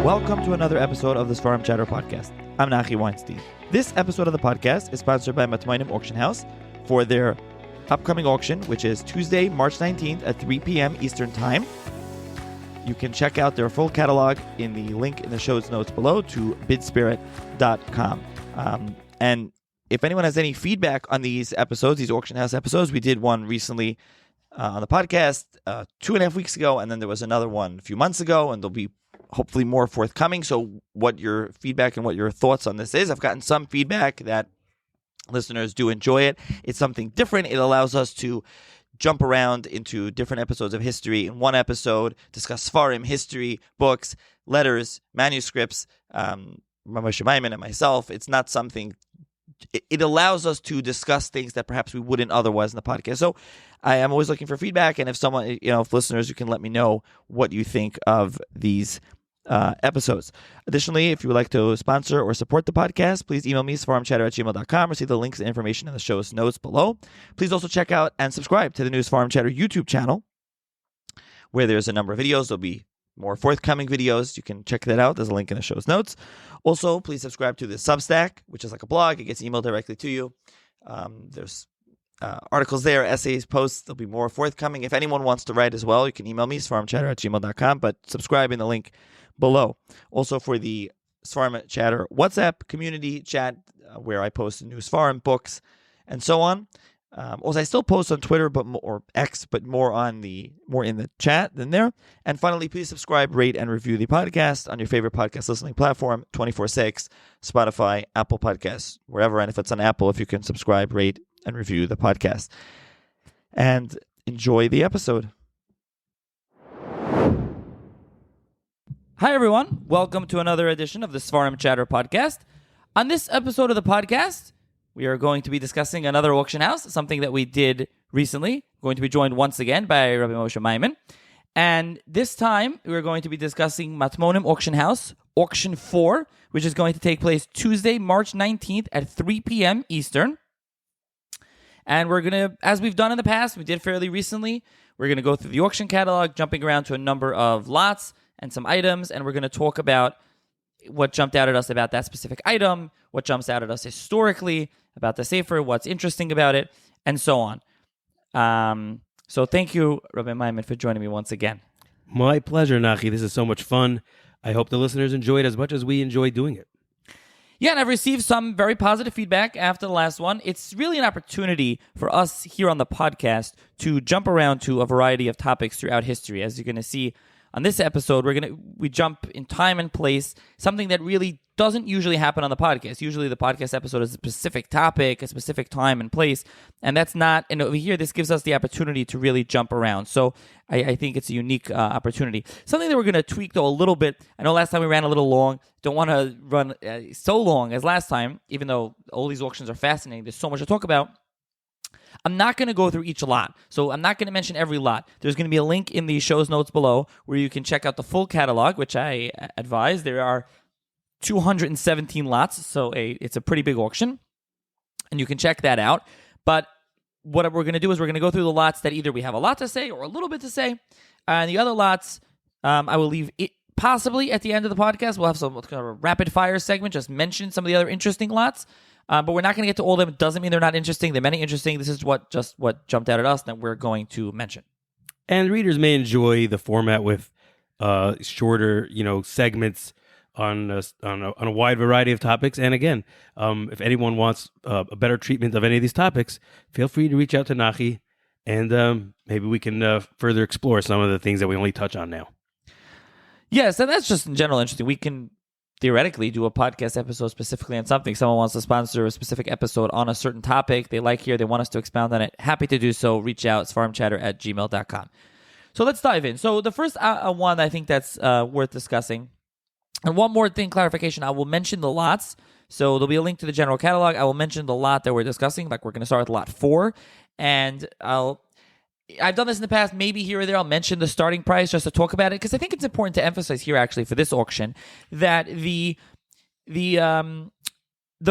Welcome to another episode of the Svarim Chatter podcast. I'm Nachi Weinstein. This episode of the podcast is sponsored by Matmonim Auction House for their upcoming auction, which is Tuesday, March 19th at 3 p.m. Eastern Time. You can check out their full catalog in the link in the show's notes below to bidspirit.com. And if anyone has any feedback on these episodes, these auction house episodes, we did one recently on the podcast 2.5 weeks ago, and then there was another one a few months ago, and there'll be hopefully more forthcoming. So what your feedback and what your thoughts on this is. I've gotten some feedback that listeners do enjoy it. It's something different. It allows us to jump around into different episodes of history in one episode, discuss Sfarim, history, books, letters, manuscripts, Moshe, Maimon, and myself. It's not something... It allows us to discuss things that perhaps we wouldn't otherwise in the podcast. So I am always looking for feedback, and if someone, if listeners, you can let me know what you think of these episodes. Additionally, if you would like to sponsor or support the podcast, please email me, svarimchatter@gmail.com, or see the links and information in the show's notes below. Please also check out and subscribe to the new Svarim Chatter YouTube channel, where there's a number of videos. There'll be more forthcoming videos. You can check that out. There's a link in the show's notes. Also, please subscribe to the Substack, which is like a blog. It gets emailed directly to you. There's articles there, essays, posts. There'll be more forthcoming. If anyone wants to write as well, you can email me, svarimchatter@gmail.com, but subscribe in the link below. Also, for the Svarim Chatter WhatsApp community chat, where I post new Svarim books and so on. Also, I still post on Twitter, or X, but more in the chat than there. And finally, please subscribe, rate, and review the podcast on your favorite podcast listening platform, 24/6, Spotify, Apple Podcasts, wherever. And if it's on Apple, if you can subscribe, rate, and review the podcast. And enjoy the episode. Hi, everyone. Welcome to another edition of the Svarim Chatter podcast. On this episode of the podcast, we are going to be discussing another auction house, something that we did recently. We're going to be joined once again by Rabbi Moshe Maimon. And this time, we're going to be discussing Matmonim Auction House, Auction 4, which is going to take place Tuesday, March 19th at 3 p.m. Eastern. And we're going to, as we've done in the past, we did fairly recently, we're going to go through the auction catalog, jumping around to a number of lots and some items, and we're going to talk about what jumped out at us about that specific item, what jumps out at us historically about the Sefer, what's interesting about it, and so on. So thank you, Rabbi Maimon, for joining me once again. My pleasure, Nachi. This is so much fun. I hope the listeners enjoy it as much as we enjoy doing it. Yeah, and I've received some very positive feedback after the last one. It's really an opportunity for us here on the podcast to jump around to a variety of topics throughout history. As you're going to see on this episode, we jump in time and place, something that really doesn't usually happen on the podcast. Usually the podcast episode is a specific topic, a specific time and place, and that's not, and over here, this gives us the opportunity to really jump around. So I think it's a unique opportunity. Something that we're going to tweak, though, a little bit. I know last time we ran a little long. Don't want to run so long as last time, even though all these auctions are fascinating. There's so much to talk about. I'm not going to go through each lot, so I'm not going to mention every lot. There's going to be a link in the show's notes below where you can check out the full catalog, which I advise. There are 217 lots, so it's a pretty big auction, and you can check that out. But what we're going to do is we're going to go through the lots that either we have a lot to say or a little bit to say, and the other lots I will leave it possibly at the end of the podcast. We'll have some kind of a rapid-fire segment, just mention some of the other interesting lots. But we're not going to get to all of them. It doesn't mean they're not interesting. They're many interesting. This is what jumped out at us that we're going to mention. And readers may enjoy the format with shorter, segments on a wide variety of topics. And again, if anyone wants a better treatment of any of these topics, feel free to reach out to Nachi, and maybe we can further explore some of the things that we only touch on now. Yes, and that's just in general interesting. We can theoretically do a podcast episode specifically on something. Someone wants to sponsor a specific episode on a certain topic they like here, they want us to expound on it. Happy to do so. Reach out, svarimchatter@gmail.com. So let's dive in. So the first one I think that's worth discussing, and one more thing, clarification, I will mention the lots. So there'll be a link to the general catalog. I will mention the lot that we're discussing, like we're going to start with lot 4, and I've done this in the past, maybe here or there I'll mention the starting price just to talk about it, because I think it's important to emphasize here actually for this auction that the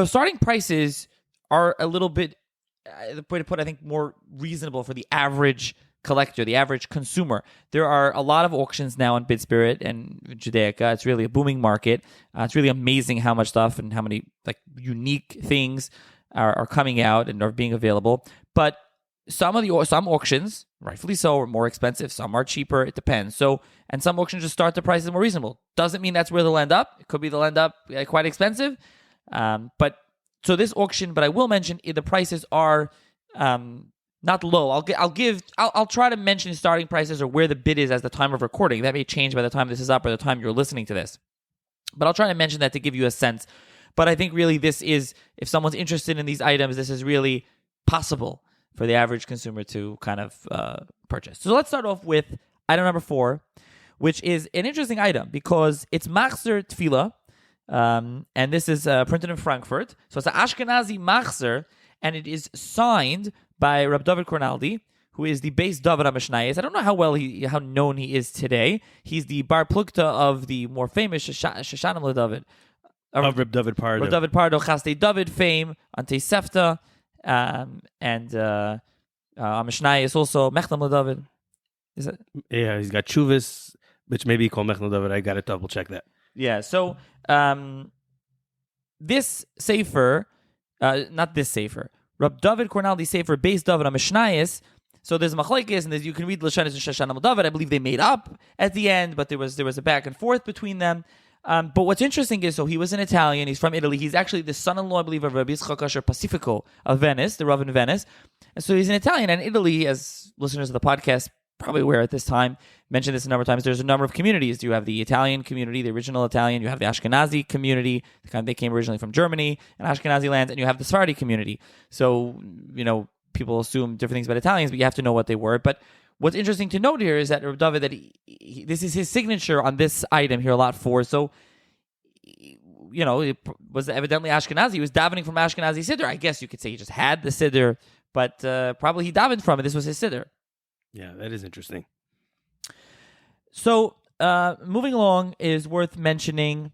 starting prices are a little bit, the way to put it, I think more reasonable for the average collector, the average consumer. There are a lot of auctions now on BidSpirit and Judaica. It's really a booming market. It's really amazing how much stuff and how many unique things are coming out and are being available. But some auctions, rightfully so, are more expensive. Some are cheaper. It depends. And some auctions just start the prices more reasonable. Doesn't mean that's where they'll end up. It could be they'll end up quite expensive. So this auction, but I will mention the prices are not low. I'll try to mention starting prices or where the bid is as the time of recording. That may change by the time this is up or the time you're listening to this. But I'll try to mention that to give you a sense. But I think really this is, if someone's interested in these items, this is really possible for the average consumer to kind of purchase. So let's start off with item number 4, which is an interesting item because it's Machzer Tefillah, and this is printed in Frankfurt. So it's an Ashkenazi Machzer, and it is signed by Rab David Kornaldi, who is the base David HaMishnayos. I don't know how known he is today. He's the Bar Plukta of the more famous Shoshanim LeDavid. Of Reb David Pardo. Reb David Pardo, Chastei David fame, Ante Sefta, and Mishnah is also Mechtam LeDavid. Is it? Yeah, he's got Chuvas, which maybe called Mechtam LeDavid. I got to double check that. Yeah, so this Sefer, not this Sefer, Reb David Kornaldi Sefer, base David HaMishnayos. So there's machlekes, and you can read Lashanis and Shoshanim LeDavid. I believe they made up at the end, but there was a back and forth between them. But what's interesting is, so he was an Italian. He's from Italy. He's actually the son-in-law, I believe, of Rabbi Yitzchak Asher Pacifico of Venice, the Rav in Venice. And so he's an Italian. And Italy, as listeners of the podcast probably aware at this time, mentioned this a number of times, there's a number of communities. You have the Italian community, the original Italian. You have the Ashkenazi community. They came originally from Germany and Ashkenazi lands. And you have the Sephardi community. So, people assume different things about Italians, but you have to know what they were. But what's interesting to note here is that Reb David, this is his signature on this item here, lot 4. So, it was evidently Ashkenazi. He was davening from Ashkenazi Siddur. I guess you could say he just had the Siddur, but probably he davened from it. This was his Siddur. Yeah, that is interesting. So, moving along is worth mentioning.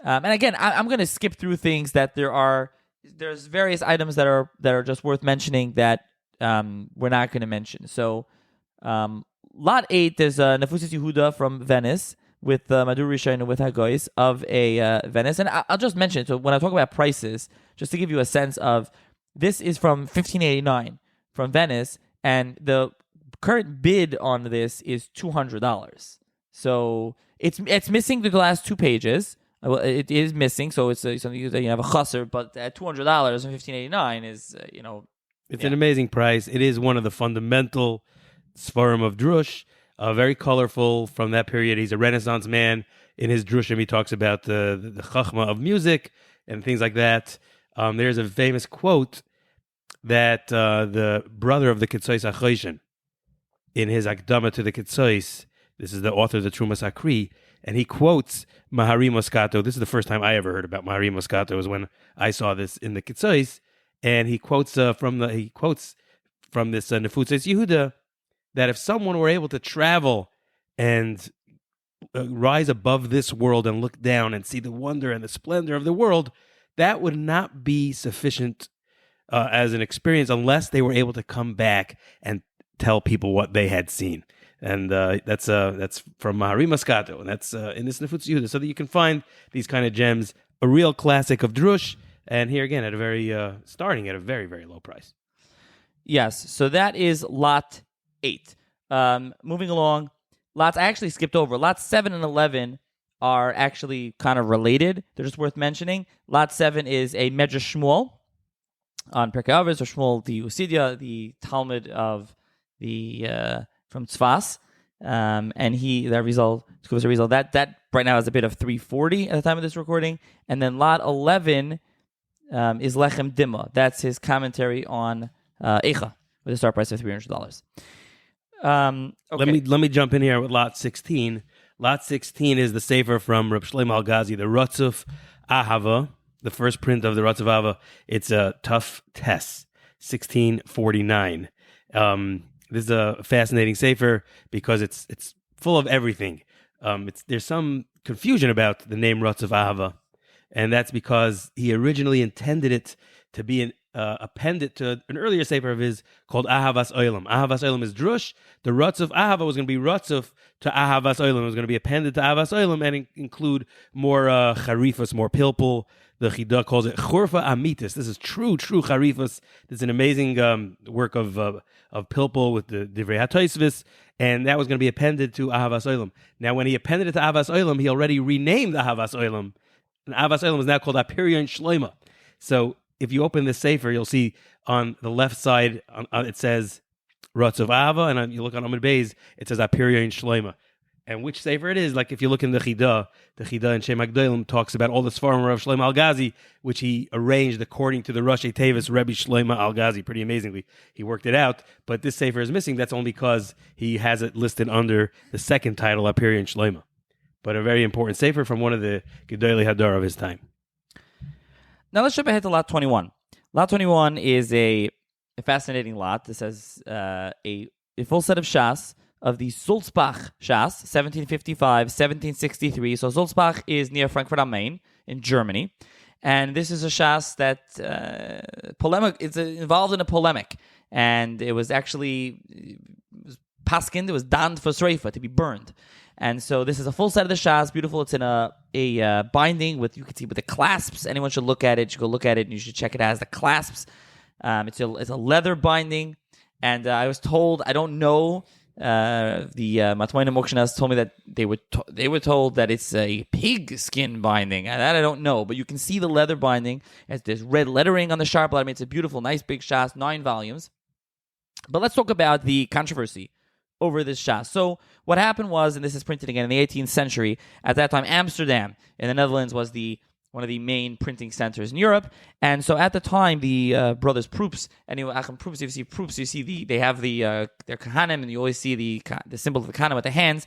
And again, I'm going to skip through things that there's various items that are just worth mentioning that we're not going to mention. So, lot 8, there's Nefusis Yehuda from Venice with Madur Rishon and with Hagois of a Venice. And I'll just mention it. So when I talk about prices, just to give you a sense of, this is from 1589 from Venice, and the current bid on this is $200. So it's missing the last 2 pages. Well, it is missing, so it's something that you have a chasser, but at $200 in 1589 is, It's an amazing price. It is one of the fundamental Sfarim of Drush, very colorful from that period. He's a Renaissance man. In his Drushim, he talks about the chachma of music and things like that. There's a famous quote that the brother of the Kitzois HaChoshen, in his Akdama to the Kitzois, this is the author of the Trumas Akri, and he quotes Mahari Moscato. This is the first time I ever heard about Mahari Moscato, was when I saw this in the Kitzois, and he quotes from this Nefutzes Yehuda, that if someone were able to travel and rise above this world and look down and see the wonder and the splendor of the world, that would not be sufficient as an experience unless they were able to come back and tell people what they had seen. And that's from Mahari Moscato, and that's in this Nefutz Yehuda, so that you can find these kind of gems, a real classic of Drush, and here again at starting at a very, very low price. Yes, so that is lot 8. Moving along, I actually skipped over. Lots 7 and 11 are actually kind of related. They're just worth mentioning. Lot 7 is a Medrash Shmuel on Pirkei Avos, or Shmuel the Usidia, the Talmud of the from Tzfas, and that right now is a bit of 340 at the time of this recording. And then lot 11 is Lechem Dima. That's his commentary on Eicha with a start price of $300. Okay. Let me jump in here with lot 16. Lot 16 is the sefer from Reb Shlomo Al-Ghazi, the Ratzuf Ahava, the first print of the Ratzuf Ahava. It's a tough test, 1649. This is a fascinating sefer because it's full of everything. There's some confusion about the name Ratzuf Ahava, and that's because he originally intended it to be append it to an earlier sefer of his called Ahavas Olam. Ahavas Olam is drush. The Rutz of Ahava was going to be Rutzuf to Ahavas Olam. It was going to be appended to Ahavas Olam and include more charifas, more pilpul. The Chida calls it Churfa Amitis. This is true charifas. This is an amazing work of pilpul with the Divrei HaTosfos, and that was going to be appended to Ahavas Olam. Now, when he appended it to Ahavas Olam, he already renamed Ahavas Olam. And Ahavas Olam is now called Apirion Shloima. So if you open this sefer, you'll see on the left side, it says Rutz of Ahava, and you look on Amud Beis, it says Apirion Shloima. And which sefer it is, like if you look in the Chida in Shem HaGdolim talks about all the Sfarim of Shlomo Al-Ghazi, which he arranged according to the Rashi Tevis Rebbe Shlomo Al-Ghazi, pretty amazingly. He worked it out, but this sefer is missing. That's only because he has it listed under the second title, Apirion Shlomo. But a very important sefer from one of the Gedolei Hadar of his time. Now let's jump ahead to Lot 21. Lot 21 is a fascinating lot. This has a full set of Shas, of the Sulzbach Shas, 1755, 1763. So Sulzbach is near Frankfurt am Main in Germany. And this is a Shas that it's involved in a polemic. And it was actually paskined, it was danned for Sreifa, to be burned. And so this is a full set of the Shas, beautiful. It's in a binding with, you can see with the clasps. Anyone should look at it. You should go look at it and you should check it out as the clasps. It's a leather binding. And I was told, I don't know, the Matmonim auction house told me that they were told that it's a pig skin binding. That I don't know, but you can see the leather binding. There's red lettering on the sharp letter. I mean, it's a beautiful, nice big Shas, 9 volumes. But let's talk about the controversy over this Shas. So what happened was, and this is printed again in the 18th century, at that time Amsterdam in the Netherlands was one of the main printing centers in Europe. And so at the time, the brothers Proofs, anyway, Achim Proofs, if you see Proofs, you see they have their kahanim, and you always see the symbol of the kahanim with the hands,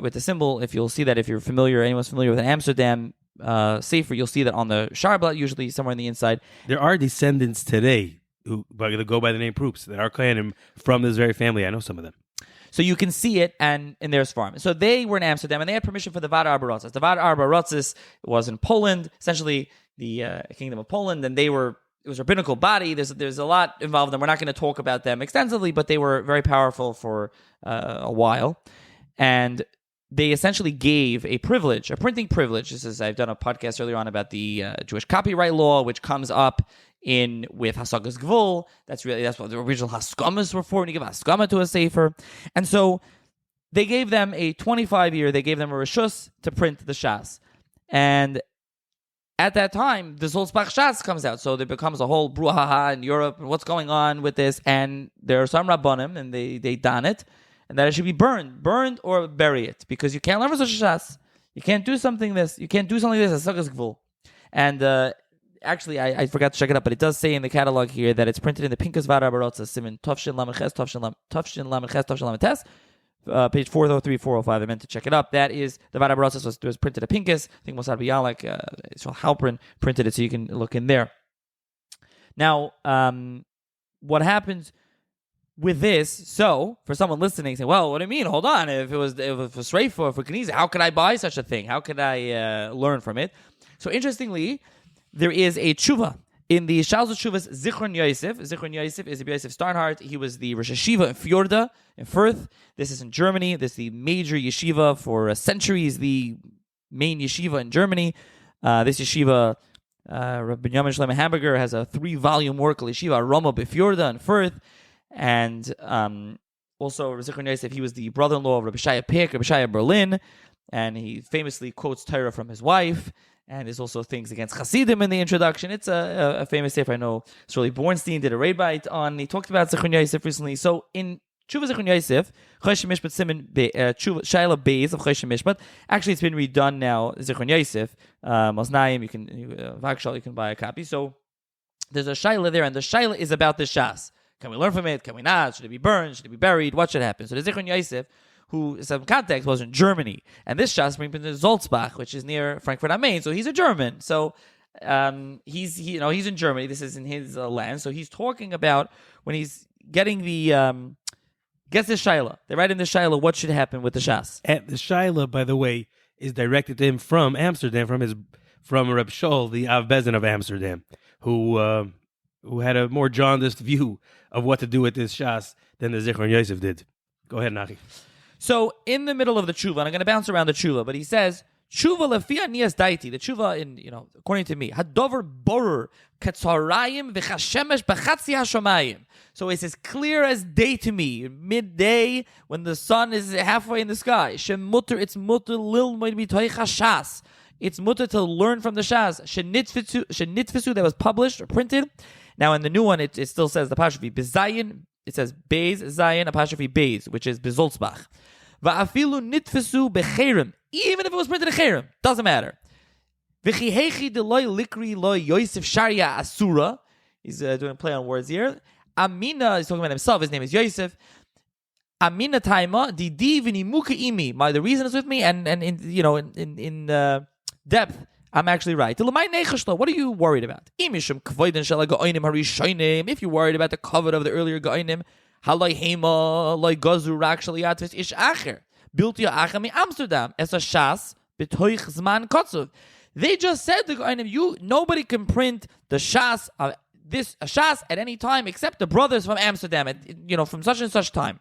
with the symbol. If you'll see that, if you're familiar, anyone's familiar with an Amsterdam sefer, you'll see that on the sharblat, usually somewhere on the inside. There are descendants today who go by the name Proofs that are kahanim from this very family. I know some of them. So you can see it and in their farm. So they were in Amsterdam, and they had permission for the Vad Arba Rotzis. The Vad Arba Rotzis was in Poland, essentially the Kingdom of Poland, and it was a rabbinical body. There's a lot involved, and we're not going to talk about them extensively, but they were very powerful for a while. And they essentially gave a privilege, a printing privilege. I've done a podcast earlier on about the Jewish copyright law, which comes up with Hasagas Gvul. That's what the original Haskamas were for, when you give Haskama to a sefer. And so they gave them a 25-year, they gave them a Rishus to print the Shas. And at that time, the Sulzbach Shas comes out. So there becomes a whole brouhaha in Europe, and what's going on with this. And there are some Rabbanim, and they don it, and that it should be burned or bury it, because you can't learn such a Shas. You can't do something like this, Hasagas Gvul. And actually, I forgot to check it up, but it does say in the catalog here that it's printed in the Pinkas Vad Arba Rotzis, Siman Tovshin Lameches, Tovshin Lameches, Tovshin Lametes, page 403, 405. I meant to check it up. That is, the Vad Arba Rotzis was printed at Pinkas. I think Mossad Bialek, Israel Halprin printed it, so you can look in there. Now, what happens with this? So, for someone listening, saying, well, what do you mean? Hold on. If it was for Sreifa or for Knesset, how could I buy such a thing? How could I learn from it? So, interestingly, there is a tshuva in the Shalz Tshuvas Zichron Yosef. Zichron Yosef is Yosef Starnhart. He was the Rosh Hashiva in Fjorda, in Firth. This is in Germany. This is the major yeshiva for centuries, the main yeshiva in Germany. This yeshiva, Rabbi Binyamin Shlomo Hamburger, has a 3-volume work, Yeshiva Roma Befjorda in Firth. And also, Zichron Yosef, he was the brother-in-law of Rabbi Shaya Pick, Rabbi Shaya Berlin, and he famously quotes Torah from his wife. And there's also things against Hasidim in the introduction. It's a famous sefer. I know Shirley Bornstein did a raid bite on. He talked about Zichron Yosef recently. So in Tshuva Zichron Yosef, Choshen Mishpat Siman Shaila Beis of Choshen Mishpat. Actually, it's been redone now. Zichron Yosef, Maznayim. You can Vagshal. You can buy a copy. So there's a Shaila there, and the Shaila is about the Shas. Can we learn from it? Can we not? Should it be burned? Should it be buried? What should happen? So the Zichron Yosef, who, in some context, was in Germany. And this Shas brings him to Sulzbach, which is near Frankfurt am Main. So he's a German. So he's in Germany. This is in his land. So he's talking about when he's getting gets the Shaila. They write in the Shaila what should happen with the Shas. And the Shaila, by the way, is directed to him from Amsterdam, from Reb Shol, the Av Bezin of Amsterdam, who who had a more jaundiced view of what to do with this Shas than the Zichron Yosef did. Go ahead, Nachi. So in the middle of the tshuva, and I'm going to bounce around the tshuva, but he says, tshuva lefia nias daiti, the tshuva in, according to me, hadover borer katzarayim v'chashemesh b'chatzi hashamayim. So it's as clear as day to me, midday, when the sun is halfway in the sky. Shemutter, it's mutter lil moed shas. It's mutter to learn from the shas. Shenitfisu, that was published or printed. Now in the new one, it still says the apostrophe bezayin. It says beis zayin apostrophe beis, which is bezolzbach. Va'afilu nitfisu becherim. Even if it was printed in cherim, doesn't matter. V'chihechi deloy likri loy Yosef Sharia Asura. He's doing a play on words here. Amina, he's talking about himself. His name is Yosef. Amina taima di v'nimuka imi. The reason is with me, and in depth, I'm actually right. What are you worried about? If you're worried about the covet of the earlier Ga'inim, halay hema loy gazur actually atvis ish acher built ya achami Amsterdam as a shas betoich zman kotzuv. They just said the Ga'inim, nobody can print the shas a shas at any time except the brothers from Amsterdam from such and such time.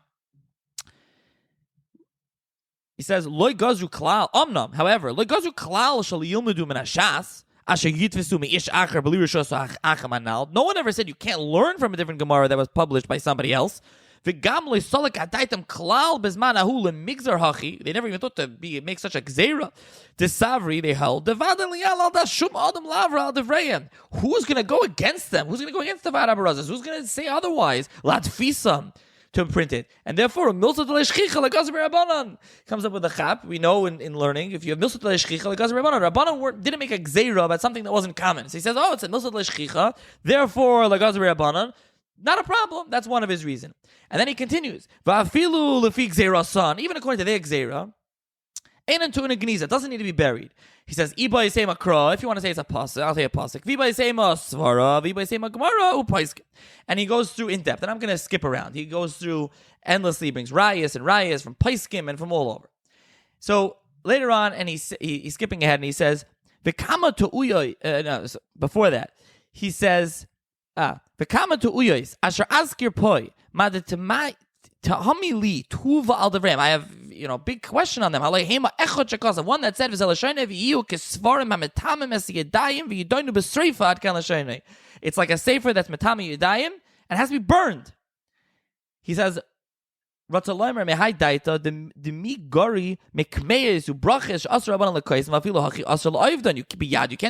He says, Loi gazu klal, omnam, however, Loi gazu klal shal yilmudu min hashas, asher yitvisu mi ish acher b'li rishos achem anal. No one ever said you can't learn from a different Gemara that was published by somebody else. V'gam loi solek adaitem klal bezman ahu lemigzar hachi. They never even thought to make such a gzeira. Desavri, they held, devaden liyal al das shum adam lavra al devreyan. Who's going to go against them? Who's going to go against the Vada Barazas? Who's going to say otherwise? Latfisam. To print it. And therefore, milsat le'shchicha le'gazer b'Rabbanan comes up with a chap. We know in learning, if you have milsat le'shchicha le'gazer b'Rabbanan, Rabbanan didn't make a gzeira about something that wasn't common. So he says, it's a milsat le'shchicha, therefore le'gazer b'Rabbanan, not a problem. That's one of his reasons. And then he continues, va'afilu lefi gzeira son, even according to their gzeira, Einan to an geniza, doesn't need to be buried. He says, Iba yisema kra, if you want to say it's a pasuk, I'll say a pasuk. Viba yisema svara, viba yisema gemara, upaiskim. And he goes through in depth, and I'm going to skip around. He goes through endlessly, brings rayas from paiskim and from all over. So later on, and he's skipping ahead, and he says, V'kama to uyoy, before that, he says, V'kama to uyoys, asher azkir poi, madetemai, Ta'hamili tuva al devreim. I have big question on them. One that said it's like a sefer that's metame yudayim and has to be burned. He says, you can't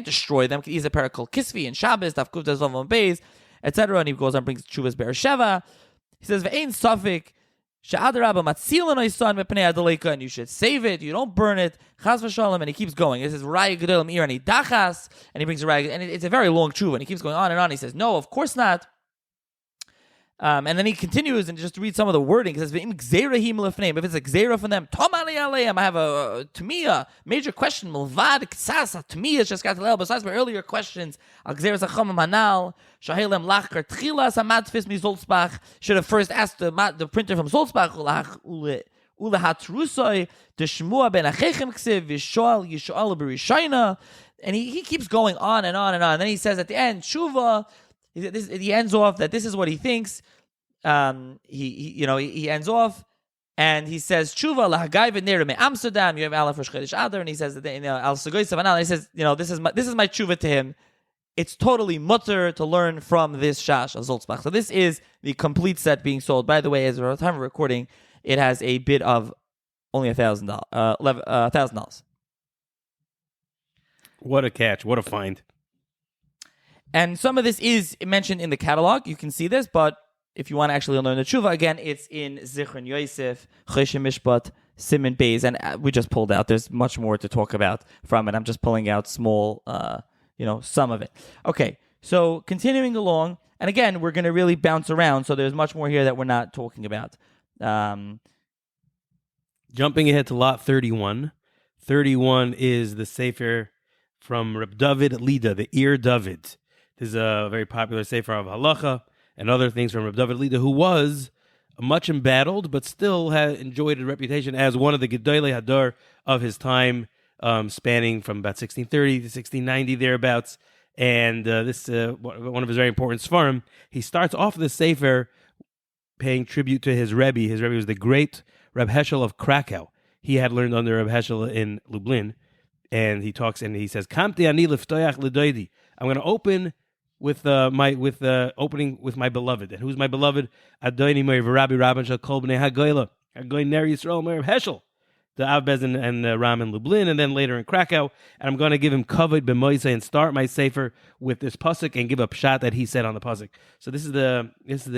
destroy them. He's a parakol kisvi and Shabbos, Tafkuv Tazov Beis, etc. And he goes on and brings Chuvas Be'er. He says, "Ve'ein safik she'adarabba matzilanoy son mepnei adaleka," and you should save it. You don't burn it. Chas v'shalom, and he keeps going. It says, "Raya gedolim irani dachas," and he brings a raya, and it's a very long tshuva, and he keeps going on and on. He says, "No, of course not." And then he continues, and just to read some of the wording, he says, "Ve'im gzeirahim lefneim." If it's a gzeira from them, tomali aleim. I have to me a major question. Milvad ksasa to me is just Catalogue. Besides my earlier questions, al gzeiras achom manal shahelem lachar tchilas hamatfis mi Zolzbach. Should have first asked the printer from Zolzbach ulehatrusoi deshmua ben achechem ksiv v'shoal yishoal b'rishayna. And he keeps going on and on and on. And then he says at the end, Shuva. He ends off that this is what he thinks. He ends off and he says, "Tshuva lahagay v'nera me Amsterdam." You have Aleph Rosh Chodesh Adar, and he says that Al Sugoy Savanal. He says, this is my tshuva to him. It's totally mutter to learn from this shash of Zolzbach. So this is the complete set being sold. By the way, as of the time of recording, it has a bid of only $1,000. What a catch! What a find! And some of this is mentioned in the catalog. You can see this, but if you want to actually learn the tshuva, again, it's in Zichron Yosef, Choshe Mishpat, Siman Beis, and we just pulled out. There's much more to talk about from it. I'm just pulling out small, some of it. Okay, so continuing along, and again, we're going to really bounce around, so there's much more here that we're not talking about. Jumping ahead to lot 31. 31 is the sefer from Reb David Lida, the Ir David. This is a very popular sefer of halacha and other things from Reb David Lida, who was much embattled, but still had enjoyed a reputation as one of the Gedolei Hadar of his time, spanning from about 1630 to 1690 thereabouts. And this one of his very important Sfarim. He starts off the Sefer paying tribute to his Rebbe. His Rebbe was the great Reb Heschel of Krakow. He had learned under Reb Heschel in Lublin. And he talks and he says, "Kamti ani liftoyach ledoidi." I'm going to open with opening with my beloved. And who's my beloved? Adoni Meir Rabbi Rabban Shal Kol Bnei Hagoyla. Hagoy Ner Yisrael Meir Heschel. The Avbezin and Ram in Lublin, and then later in Krakow. And I'm going to give him kavod b'moisei and start my sefer with this pasuk and give a pshat that he said on the pasuk. So this is the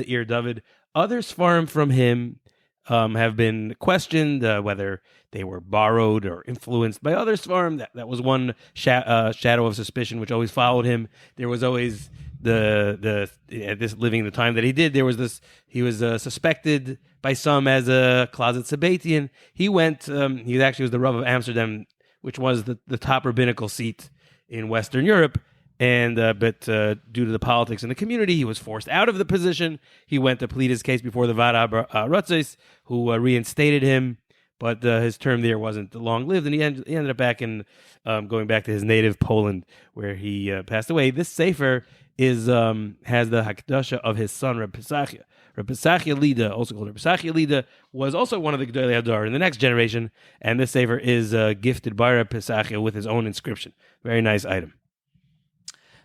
Ir David. Other Sfarim from him have been questioned whether they were borrowed or influenced by other Sfarim. That was one shadow of suspicion which always followed him. There was always this living the time that he did. There was this. He was suspected by some as a closet Sabbatian. He went. He actually was the Rav of Amsterdam, which was the top rabbinical seat in Western Europe. And but due to the politics in the community, he was forced out of the position. He went to plead his case before the Vada Ratzis, who reinstated him. But his term there wasn't long-lived, and he ended up back in going back to his native Poland, where he passed away. This sefer has the hakdasha of his son Reb Pesachia. Reb Pesachia Lida, also called Reb Pesachia Lida, was also one of the Gedolei Hadar in the next generation, and this sefer is gifted by Reb Pesachia with his own inscription. Very nice item.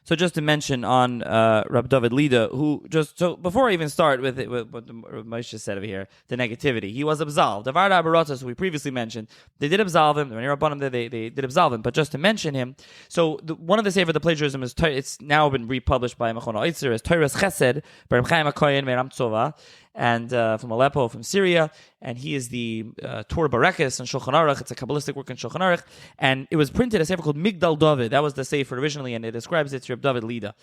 So just to mention on Rab David Lida, so before I even start with what Moshe said over here, the negativity, he was absolved. The Varda Barotas, who we previously mentioned, they did absolve him. They did absolve him. But just to mention him, so one of the Sefer, the plagiarism is, it's now been republished by Machon Oitzer as Torah's Chesed, by Reb Chaim HaKoyen, Meram Tzova, and from Aleppo, from Syria, and he is the Torah Barekes and Shulchan Aruch. It's a Kabbalistic work in Shulchan Aruch, and it was printed a sefer called Migdal David. That was the sefer originally, and it describes it to Reb David Lida.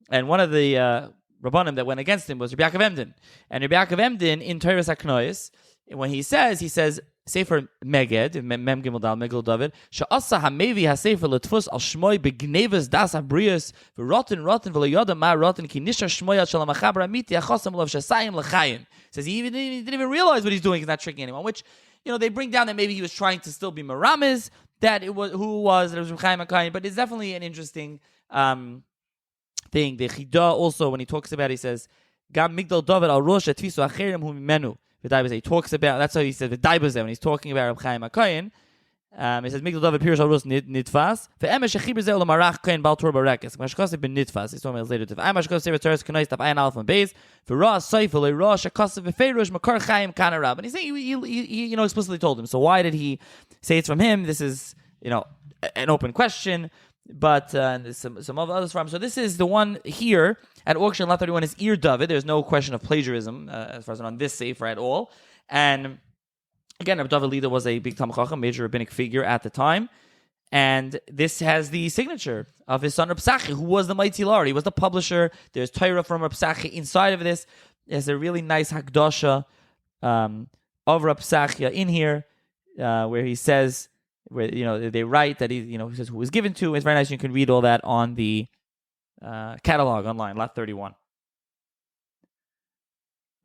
And one of the Rabbanim that went against him was Rabbi Yaakov Emden. And Rabbi Yaakov Emden, in Torah HaKnois, when he says, Sefer Meged, Mem Gimel Dal, Migdal David, Sha'asa HaMevi HaSefer L'Tfus Al Shmoy Begnevas Das HaBrius V'rotin V'lo Yoda Ma Rotin Ki Nisha Shmoy Al Shalom HaChaber Amiti Achosam Lov Shasayim L'Chayim. Says he didn't even realize what he's doing. He's not tricking anyone, which, they bring down that maybe he was trying to still be Merames, that it was, it was Chaim HaKayin, but it's definitely an interesting thing. The Chida also, when he talks about it, he says, Gam Migdal David Al Rosh Etfisu Acherim Hu Mimenu. He talks about, that's how he said the Daibas there when he's talking about Reb Chaim HaKoyen. He says Migdal David Pirush Al Rus Nitfas. Ve'emesh Shechibur Zeh Olamarach Koyen Bal Torah Barekes. Mashkosef ben Nitfas. He's talking about later. Mashkosef Sefer Torah Kanois Taf Ayin Alpha and Beis. Ve'ra Seifel Eira Shekosef V'Feirush Makar Chaim Kanarab. And he's saying he explicitly told him. So why did he say it's from him? This is an open question. But some other Sfarim. So this is the one here at auction. Lot 31 is Ir David. There's no question of plagiarism as far as on this sefer at all. And again, Reb David Lida was a big Talmid Chacham, major rabbinic figure at the time. And this has the signature of his son Reb Pesachia, who was the mighty Lord. He was the publisher. There's Torah from Reb Pesachia inside of this. There's a really nice hakdasha of Reb Pesachia in here, where he says, where they write that he says who was given to. It's very nice. You can read all that on the catalog online, lot 31.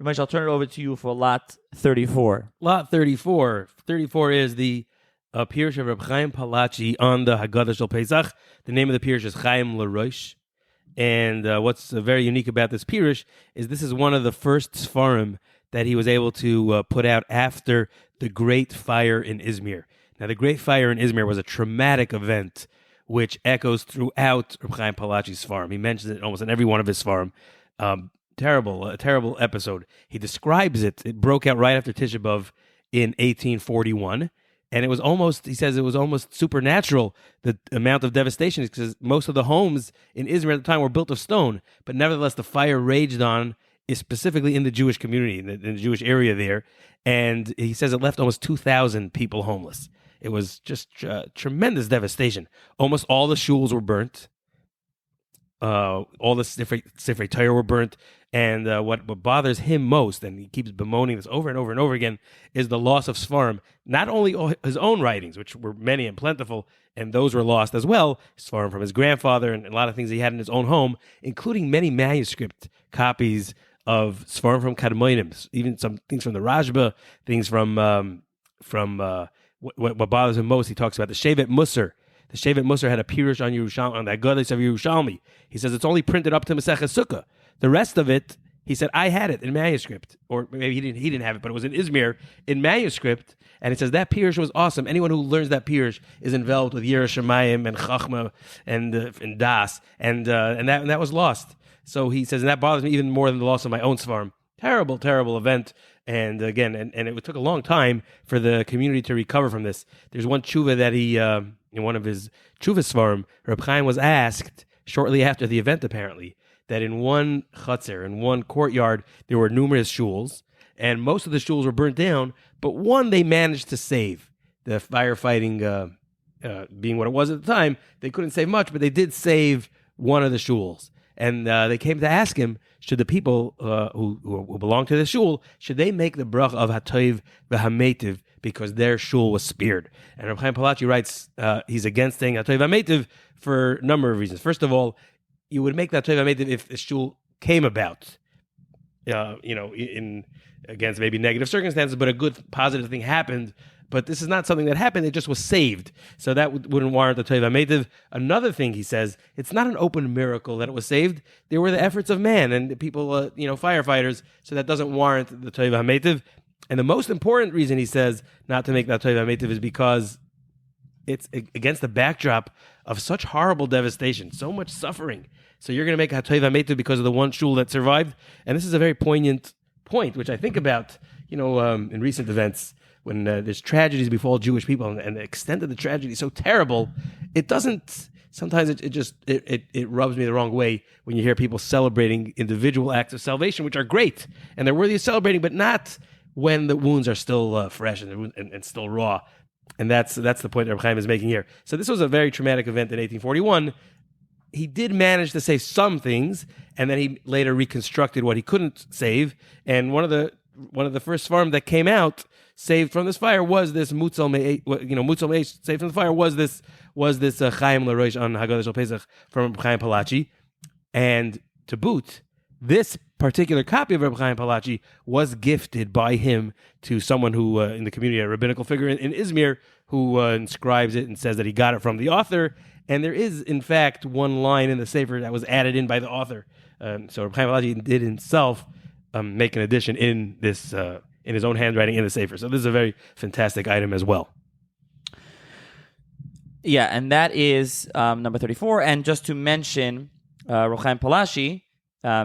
Ramesh, I'll turn it over to you for lot 34. Lot 34. 34 is the Pirush of Reb Chaim Palachi on the Haggadah Shel Pesach. The name of the Pirush is Chaim LaRosh. And what's very unique about this Pirush is this is one of the first Sfarim that he was able to put out after the Great Fire in Izmir. Now, the Great Fire in Izmir was a traumatic event which echoes throughout Reb Chaim Palachi's Sfarim. He mentions it almost in every one of his Sfarim. A terrible episode. He describes it. It broke out right after Tisha B'Av in 1841, and he says it was almost supernatural, the amount of devastation, because most of the homes in Izmir at the time were built of stone, but nevertheless the fire raged on, specifically in the Jewish community, in the Jewish area there, and he says it left almost 2,000 people homeless. It was just tremendous devastation. Almost all the shuls were burnt. All the Sifrei Torah were burnt. And what bothers him most, and he keeps bemoaning this over and over and over again, is the loss of Sfarim. Not only his own writings, which were many and plentiful, and those were lost as well, Sfarim from his grandfather and a lot of things he had in his own home, including many manuscript copies of Sfarim from Kadmonim, even some things from the Rashba, things from what bothers him most. He talks about the Shevet Musar the Shevet Musar had a Pirush on Yerushalmi, on the Agadis of Yerushalmi. He says it's only printed up to Masechet Sukkah. The rest of it, he said, I had it in manuscript, or maybe he didn't have it, but it was in Izmir in manuscript. And he says that Pirush was awesome. Anyone who learns that Pirush is involved with Yirah Shamayim and Chachma and Das, and that was lost. So he says, and that bothers me even more than the loss of my own Sfarim. Terrible, terrible event. And again, and it took a long time for the community to recover from this. There's one tshuva that he, in one of his tshuva Sfarim, Reb Chaim was asked shortly after the event, apparently, that in one chutzner, in one courtyard, there were numerous shuls, and most of the shuls were burnt down, but one they managed to save. The firefighting being what it was at the time, they couldn't save much, but they did save one of the shuls. And they came to ask him, should the people who belong to the shul, should they make the brach of Hatoiv v'Hametiv because their shul was speared? And Reb Chaim Palachi writes he's against saying Hatoiv v'Hametiv for a number of reasons. First of all, you would make that Hatoiv v'Hametiv if the shul came about, in against maybe negative circumstances, but a good positive thing happened. But this is not something that happened. It just was saved. So that wouldn't warrant the Hatoiv v'Hametiv. Another thing he says, it's not an open miracle that it was saved. There were the efforts of man and people, firefighters. So that doesn't warrant the Hatoiv v'Hametiv. And the most important reason he says not to make that Hatoiv v'Hametiv is because it's against the backdrop of such horrible devastation, so much suffering. So you're going to make a Hatoiv v'Hametiv because of the one shul that survived. And this is a very poignant point, which I think about, in recent events, when there's tragedies befall Jewish people, and the extent of the tragedy is so terrible, it doesn't. Sometimes it rubs me the wrong way when you hear people celebrating individual acts of salvation, which are great and they're worthy of celebrating, but not when the wounds are still fresh and still raw. And that's the point that Reb Chaim is making here. So this was a very traumatic event in 1841. He did manage to save some things, and then he later reconstructed what he couldn't save. And one of the first farm that came out saved from this fire was this Mutzel Me'esh, saved from the fire was this Chaim L'Rosh on Haggadah Shel Pesach from Chaim Palachi. And to boot, this particular copy of Reb Chaim Palachi was gifted by him to someone who, in the community, a rabbinical figure in Izmir, who inscribes it and says that he got it from the author. And there is, in fact, one line in the Sefer that was added in by the author. So Reb Chaim Palachi did himself make an addition in this in his own handwriting in the Sefer. So this is a very fantastic item as well. Yeah, and that is number 34. And just to mention, Reb Chaim Palachi,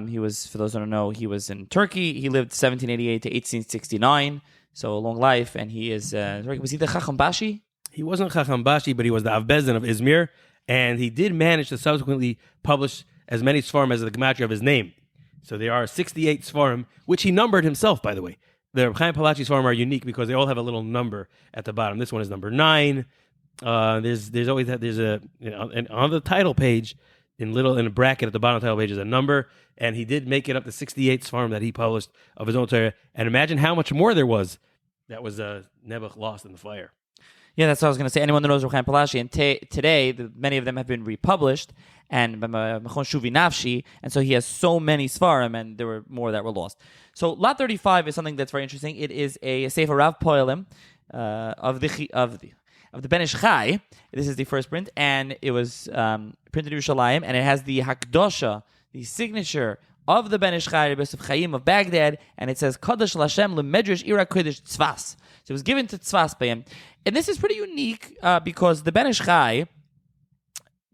he was, for those who don't know, he was in Turkey. He lived 1788 to 1869, so a long life. And he is, was he the Chacham Bashi? He wasn't Chacham Bashi, but he was the Avbezdin of Izmir. And he did manage to subsequently publish as many Sfarim as the Gematria of his name. So there are 68 Sfarim, which he numbered himself, by the way. The Chaim Palachi Sfarim are unique because they all have a little number at the bottom. This one is number 9. There's always and on the title page, in a bracket at the bottom of the title page is a number, and he did make it up to 68 Sfarim that he published of his own Torah. And imagine how much more there was that was never lost in the fire. Yeah, that's what I was going to say. Anyone that knows Reb Chaim Palachi, and today, many of them have been republished, and by Mechon Shuvi Nafshi, and so he has so many Sfarim, and there were more that were lost. So Lot 35 is something that's very interesting. It is a Sefer Rav Poelim of the Ben Ish Chai. This is the first print, and it was printed in Yerushalayim, and it has the Hakdosha, the signature of the Ben Ish Chai, Rebbe Yosef Chaim of Baghdad, and it says Kodesh Lashem LeMedrash Ira Kodesh Tzfas. So it was given to Tzfas by him. And this is pretty unique because the Ben Ish Chai,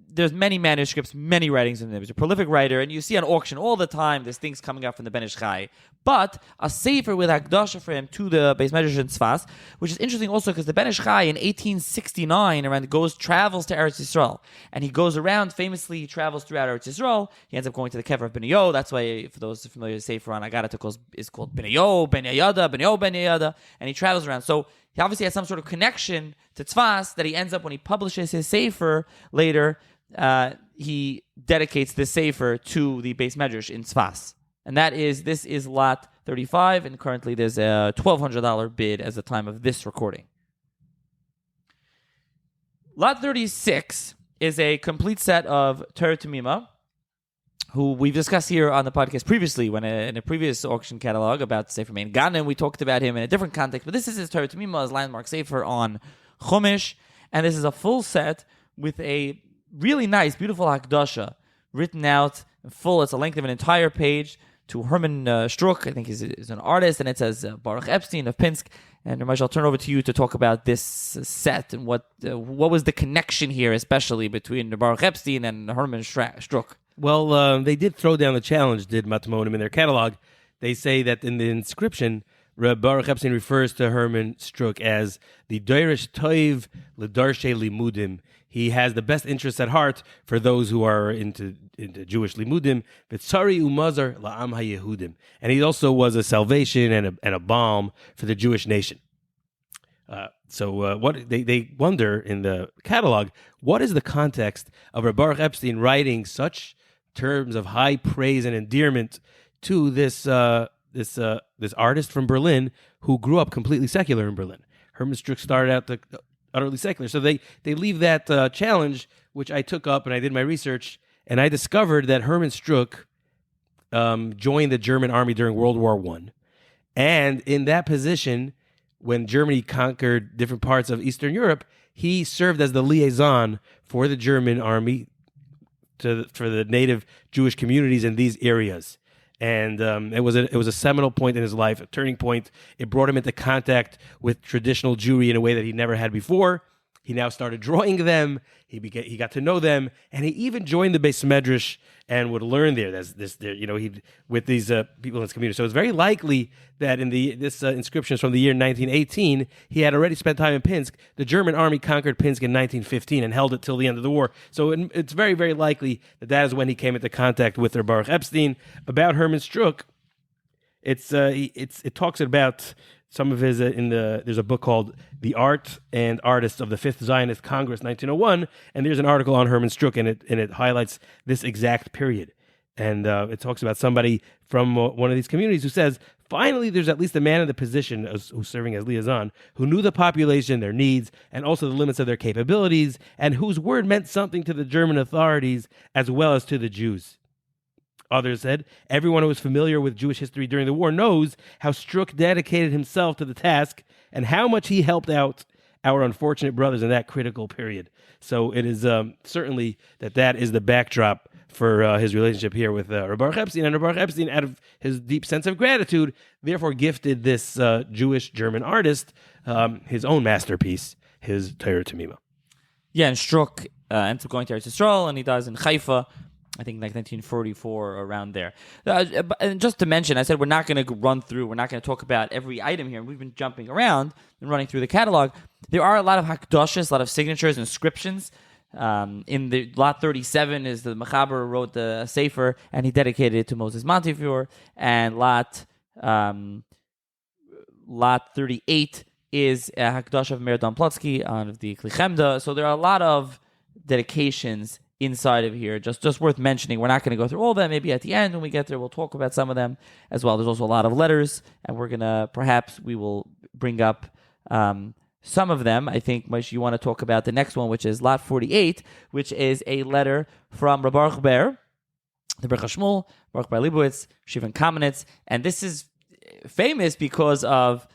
there's many manuscripts, many writings in there. He's a prolific writer, and you see on auction all the time there's things coming out from the Ben Ish Chai. But a sefer with Hakdasha for him to the Beis Medrash in Tzfas, which is interesting also because the Ben Ish Chai in 1869 travels to Eretz Yisrael, and he goes around. Famously, he travels throughout Eretz Yisrael. He ends up going to the Kever of Benayo. That's why, for those familiar, the sefer on Agadah is called Benayo, Ben Yada, and he travels around. So he obviously has some sort of connection to Tzfas that he ends up when he publishes his sefer later. He dedicates this sefer to the Beis Medrash in Tzfas. And this is Lot 35, and currently there's a $1,200 bid as the time of this recording. Lot 36 is a complete set of Torah Tamima, who we've discussed here on the podcast previously, when in a previous auction catalog about Sefer Mein Ganem, we talked about him in a different context, but this is his Torah Tamima, his landmark sefer on Chumash, and this is a full set with a really nice, beautiful Hakdasha written out in full. It's the length of an entire page to Herman Struck. I think he's an artist, and it says Baruch Epstein of Pinsk. And Ramesh, I'll turn over to you to talk about this set and what was the connection here, especially between Baruch Epstein and Herman Struck. Well, they did throw down the challenge, did Matmonim, in their catalog. They say that in the inscription, Baruch Epstein refers to Herman Struck as the Doirish Toiv L'Darshe Limudim. He has the best interests at heart for those who are into Jewish limudim. V'tzari umazar la'am haYehudim, and he also was a salvation and a balm for the Jewish nation. So what they wonder in the catalog, what is the context of Baruch Epstein writing such terms of high praise and endearment to this artist from Berlin who grew up completely secular in Berlin? Herman Struck started out utterly secular. So they leave that challenge, which I took up and I did my research, and I discovered that Herman Struck joined the German army during World War I. And in that position, when Germany conquered different parts of Eastern Europe, he served as the liaison for the German army for the native Jewish communities in these areas. And it was a seminal point in his life, a turning point. It brought him into contact with traditional Jewry in a way that he never had before. He now started drawing them. He got to know them, and he even joined the Beis Medrash and would learn there. He with these people in his community. So it's very likely that in this inscription is from the year 1918. He had already spent time in Pinsk. The German army conquered Pinsk in 1915 and held it till the end of the war. So it's very, very likely that is when he came into contact with Baruch Epstein. About Herman Struck, it talks about some of his there's a book called The Art and Artists of the Fifth Zionist Congress, 1901, and there's an article on Herman Struck, and it highlights this exact period. And it talks about somebody from one of these communities who says, finally, there's at least a man in the position who's serving as liaison who knew the population, their needs, and also the limits of their capabilities, and whose word meant something to the German authorities as well as to the Jews. Others said, everyone who is familiar with Jewish history during the war knows how Struck dedicated himself to the task and how much he helped out our unfortunate brothers in that critical period. So it is certainly that is the backdrop for his relationship here with Baruch Epstein. And Baruch Epstein, out of his deep sense of gratitude, therefore gifted this Jewish German artist his own masterpiece, his Torah Tamima. Yeah, and Struck ends up going to Eretz Yisrael, and he dies in Haifa, I think like 1944, around there. And just to mention, I said we're not going to we're not going to talk about every item here. We've been jumping around and running through the catalog. There are a lot of hakdashas, a lot of signatures, inscriptions. In the lot 37 is the Mechaber wrote the Sefer, and he dedicated it to Moses Montefiore. And lot 38 is a hakdash of Meir Don Plotsky on the Kli Chemda. So there are a lot of dedications inside of here, just worth mentioning. We're not going to go through all of them. Maybe at the end when we get there, we'll talk about some of them as well. There's also a lot of letters, and we will bring up some of them. I think, Moshe, you want to talk about the next one, which is Lot 48, which is a letter from Baruch Ber, the Berch HaShmuel, Baruch Ber Leibowitz, Shivan Kamenetz, and this is famous because of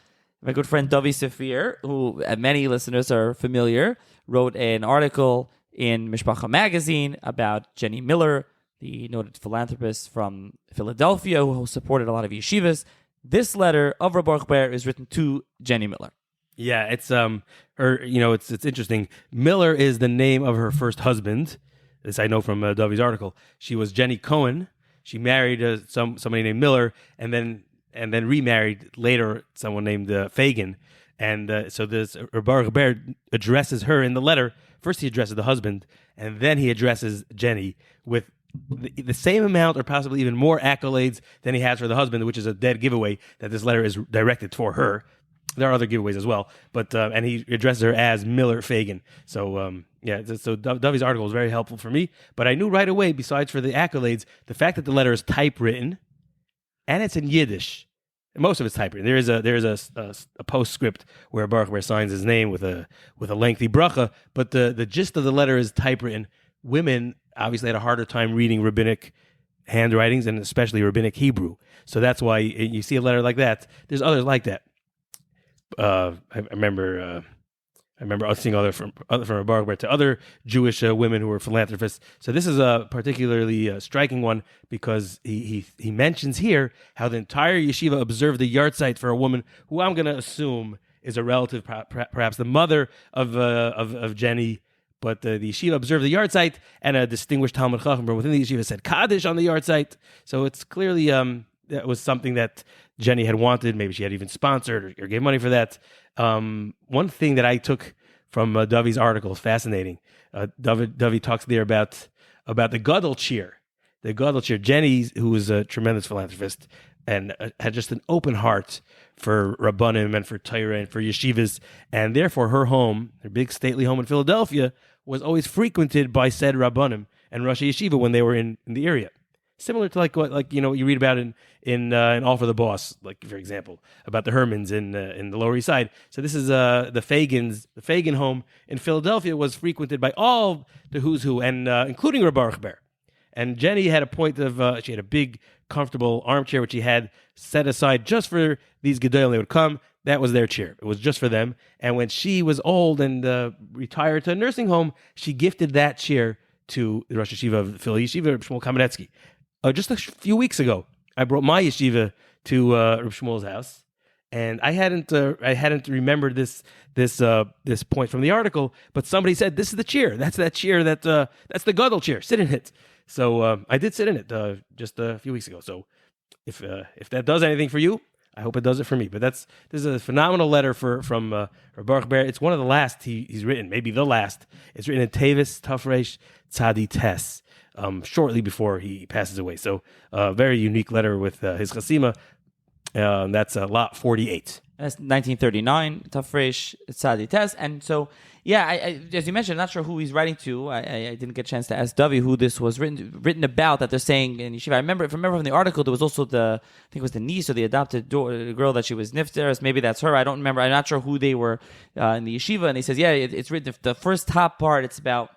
my good friend Dovi Safir, who many listeners are familiar, wrote an article in Mishpacha magazine about Jenny Miller, the noted philanthropist from Philadelphia who supported a lot of yeshivas. This letter of Baruch Ber is written to Jenny Miller. Yeah, it's it's interesting. Miller is the name of her first husband. This I know from Dovi's article. She was Jenny Cohen. She married somebody named Miller, and then remarried later someone named Fagan. And so this Baruch Ber addresses her in the letter. First, he addresses the husband, and then he addresses Jenny with the same amount or possibly even more accolades than he has for the husband, which is a dead giveaway that this letter is directed for her. There are other giveaways as well, but and he addresses her as Miller Fagan. So so Dovi's article was very helpful for me. But I knew right away, besides for the accolades, the fact that the letter is typewritten and it's in Yiddish. Most of it's typewritten. There is a postscript where Baruch Ber signs his name with a lengthy bracha, but the gist of the letter is typewritten. Women obviously had a harder time reading rabbinic handwritings and especially rabbinic Hebrew. So that's why you see a letter like that. There's others like that. I remember I remember seeing other from Baruch Ber to other Jewish women who were philanthropists. So this is a particularly striking one because he mentions here how the entire yeshiva observed the yahrzeit for a woman who I'm going to assume is a relative, perhaps the mother of Jenny. But the yeshiva observed the yahrzeit, and a distinguished Talmud Chacham from within the yeshiva said Kaddish on the yahrzeit. So it's clearly that was something that Jenny had wanted. Maybe she had even sponsored or gave money for that. One thing that I took from Davi's article is fascinating. Davi talks there about the Gadol cheer. The Gadol cheer. Jenny, who was a tremendous philanthropist and had just an open heart for Rabbanim and for Torah and for yeshivas, and therefore her home, her big stately home in Philadelphia, was always frequented by said Rabbanim and Rosh Yeshiva when they were in the area. Similar to what you read about in All for the Boss, like for example, about the Hermans in the Lower East Side. So this is the Fagin home in Philadelphia was frequented by all the who's who, and including Baruch Ber. And Jenny had a point of she had a big, comfortable armchair which she had set aside just for these Gedolim. They would come. That was their chair. It was just for them. And when she was old and retired to a nursing home, she gifted that chair to the Rosh Yeshiva of the Philly Yeshiva, Reb Shmuel Kamenetsky. Just a few weeks ago, I brought my yeshiva to Reb Shmuel's house, and I hadn't remembered this point from the article. But somebody said, "This is the chair. That's that chair. That's the Gadol chair. Sit in it." So I did sit in it just a few weeks ago. So if that does anything for you, I hope it does it for me. But this is a phenomenal letter from Baruch Ber. It's one of the last he's written, maybe the last. It's written in Tevis Tafresh Tzadi Tes. Shortly before he passes away. So a very unique letter with his chasima. That's lot 48. That's 1939, Tafresh Tzadi Tes. And so, yeah, I, as you mentioned, I'm not sure who he's writing to. I didn't get a chance to ask Davi who this was written about, that they're saying in yeshiva. I remember from the article, there was also I think it was the niece or the adopted girl that she was nifteres. Maybe that's her. I don't remember. I'm not sure who they were in the yeshiva. And he says, yeah, it's written, the first top part, it's about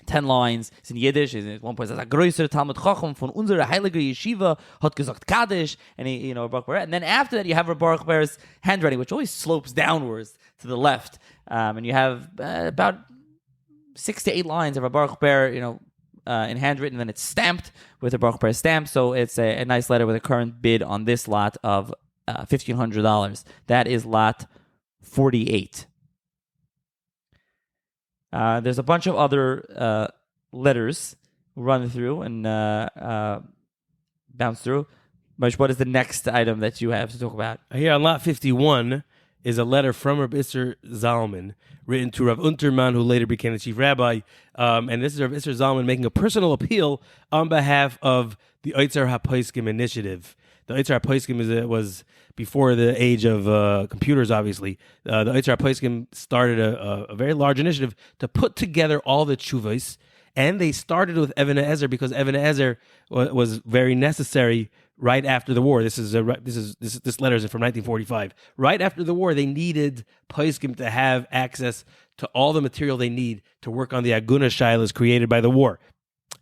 10 lines. It's in Yiddish. At one point, it says, "A größer Talmud Chacham von unserer heilige Yeshiva hat gesagt Kaddish," and Baruch Ber. And then after that, you have Baruch Ber's handwriting, which always slopes downwards to the left, and you have about 6 to 8 lines of Baruch Ber, in handwritten. Then it's stamped with a Baruch Ber stamp. So it's a nice letter with a current bid on this lot of $1,500. That is lot 48. There's a bunch of other letters run through and bounce through. Moshe, what is the next item that you have to talk about? Here on lot 51 is a letter from Rav Isser Zalman written to Rav Unterman, who later became the chief rabbi. And this is Rav Isser Zalman making a personal appeal on behalf of the Oitzer HaPoskim initiative. The Oitzer HaPoskim was before the age of computers, obviously. The Oitzer HaPoskim started a very large initiative to put together all the tshuvos, and they started with Even Ezer because Even Ezer was very necessary right after the war. This letter is from 1945. Right after the war, they needed poskim to have access to all the material they need to work on the Aguna Shilas created by the war.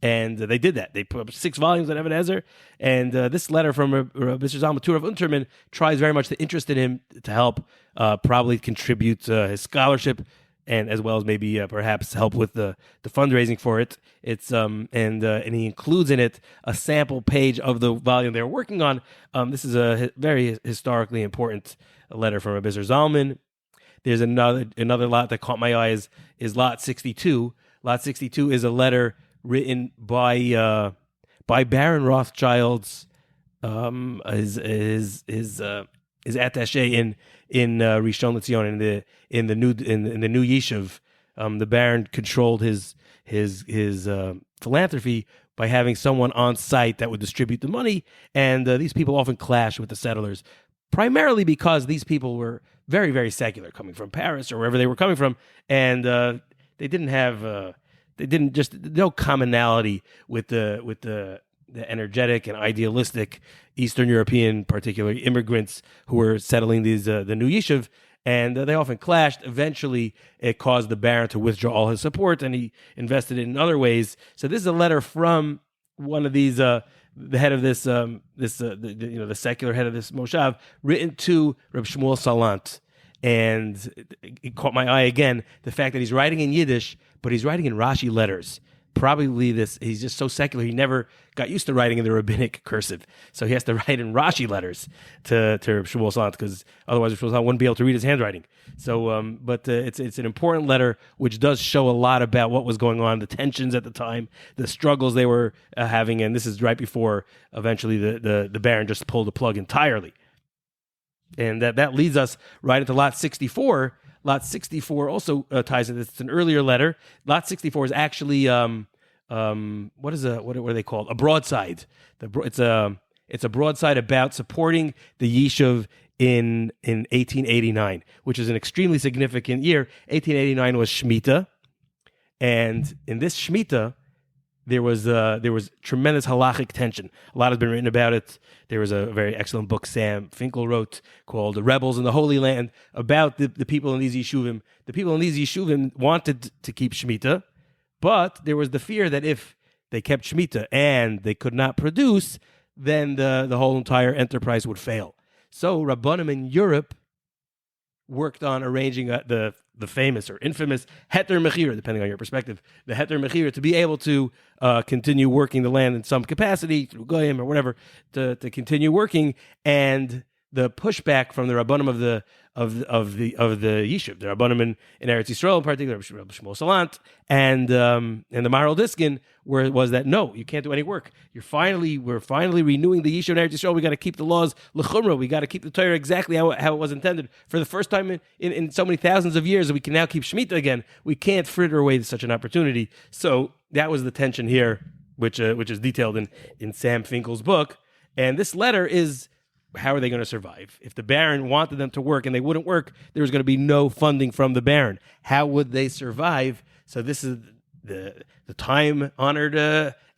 And they did that. They put up 6 volumes on Even Ezer. And this letter from Mr. Zalman of Unterman tries very much to interest in him to help probably contribute his scholarship, and as well as maybe perhaps help with the fundraising for it. It's and he includes in it a sample page of the volume they're working on. This is a very historically important letter from Rabbi Isser Zalman. There's another lot that caught my eye is lot 62. Lot 62 is a letter written by Baron Rothschild's his attaché in Rishon LeZion in the new yeshiv. The Baron controlled his philanthropy by having someone on site that would distribute the money, and these people often clash with the settlers, primarily because these people were very, very secular, coming from Paris or wherever they were coming from, and they didn't have no commonality with the energetic and idealistic Eastern European, particularly immigrants who were settling these the new yeshiv, and they often clashed. Eventually, it caused the Baron to withdraw all his support, and he invested it in other ways. So this is a letter from one of these, the head of this, the secular head of this moshav, written to Reb Shmuel Salant. And it caught my eye again, the fact that he's writing in Yiddish, but he's writing in Rashi letters. Probably he's just so secular, he never got used to writing in the rabbinic cursive. So he has to write in Rashi letters to Shmuel Salant, because otherwise Shmuel Salant wouldn't be able to read his handwriting. So, but it's an important letter, which does show a lot about what was going on, the tensions at the time, the struggles they were having, and this is right before eventually the Baron just pulled the plug entirely. And that leads us right into Lot 64. Lot 64 also ties in. It's an earlier letter. Lot 64 is actually what are they called? A broadside. It's a broadside about supporting the Yishuv in 1889, which is an extremely significant year. 1889 was Shemitah, and in this Shemitah, there was tremendous halachic tension. A lot has been written about it. There was a very excellent book Sam Finkel wrote called "The Rebels in the Holy Land" about the people in these yeshuvim. The people in these yeshuvim wanted to keep Shemitah, but there was the fear that if they kept Shemitah and they could not produce, then the whole entire enterprise would fail. So Rabbanim in Europe worked on arranging the famous or infamous Heter Mechira, depending on your perspective, the Heter Mechira, to be able to continue working the land in some capacity through Goyim or whatever, to continue working, and the pushback from the Rabbanim of the Yishuv, the Rabbanim in Eretz Yisrael in particular, Rabbi Shmuel Salant, and the Maharal Diskin, where it was that no, you can't do any work. We're finally renewing the Yishuv in Eretz Yisrael. We got to keep the laws l'chumra. We got to keep the Torah exactly how it was intended. For the first time in so many thousands of years, we can now keep Shemitah again. We can't fritter away such an opportunity. So that was the tension here, which is detailed in Sam Finkel's book. And this letter is, how are they going to survive? If the Baron wanted them to work and they wouldn't work, there was going to be no funding from the Baron. How would they survive? So this is the time-honored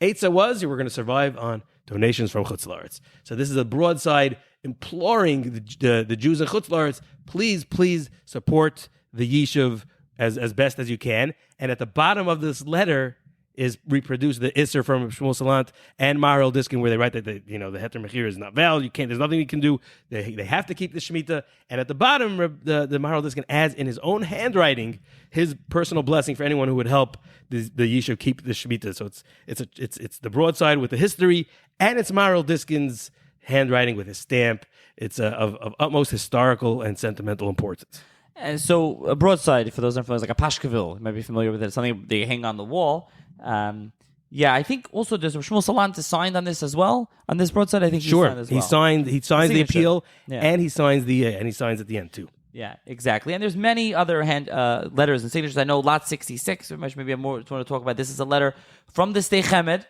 Eitzah was, you were going to survive on donations from Chutz La'aretz. So this is a broadside imploring the Jews in Chutz La'aretz, please support the Yishuv as best as you can. And at the bottom of this letter is reproduce the Isser from Shmuel Salant and Maharal Diskin, where they write that the Heter Mechira is not valid. There's nothing you can do. They have to keep the Shemitah. And at the bottom, the Maharal Diskin adds in his own handwriting his personal blessing for anyone who would help the Yishuv keep the Shemitah. So it's the broadside with the history, and it's Maharal Diskin's handwriting with his stamp. It's of utmost historical and sentimental importance. And so a broadside, for those unfamiliar, is like a pashkavil. You might be familiar with it. It's something they hang on the wall. I think also there's Shmuel Salant is signed on this as well. On this broadside, I think sure. He signed as well. He signs the appeal, and he signs at the end too. Yeah, exactly. And there's many other letters and signatures. I know Lot 66, which maybe I more want to talk about. This is a letter from the Sdei Chemed,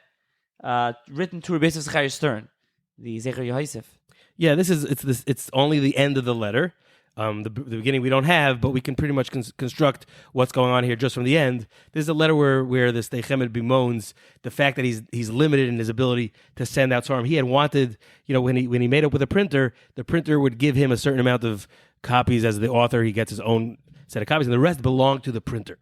written to Rabbi Yosef Zechariah Stern, the Zecher Yosef. Yeah, it's only the end of the letter. The beginning we don't have, but we can pretty much construct what's going on here just from the end. This is a letter where the Sdei Chemed bemoans the fact that he's limited in his ability to send out Svarim. He had wanted, when he made up with a printer, the printer would give him a certain amount of copies as the author. He gets his own set of copies, and the rest belonged to the printer.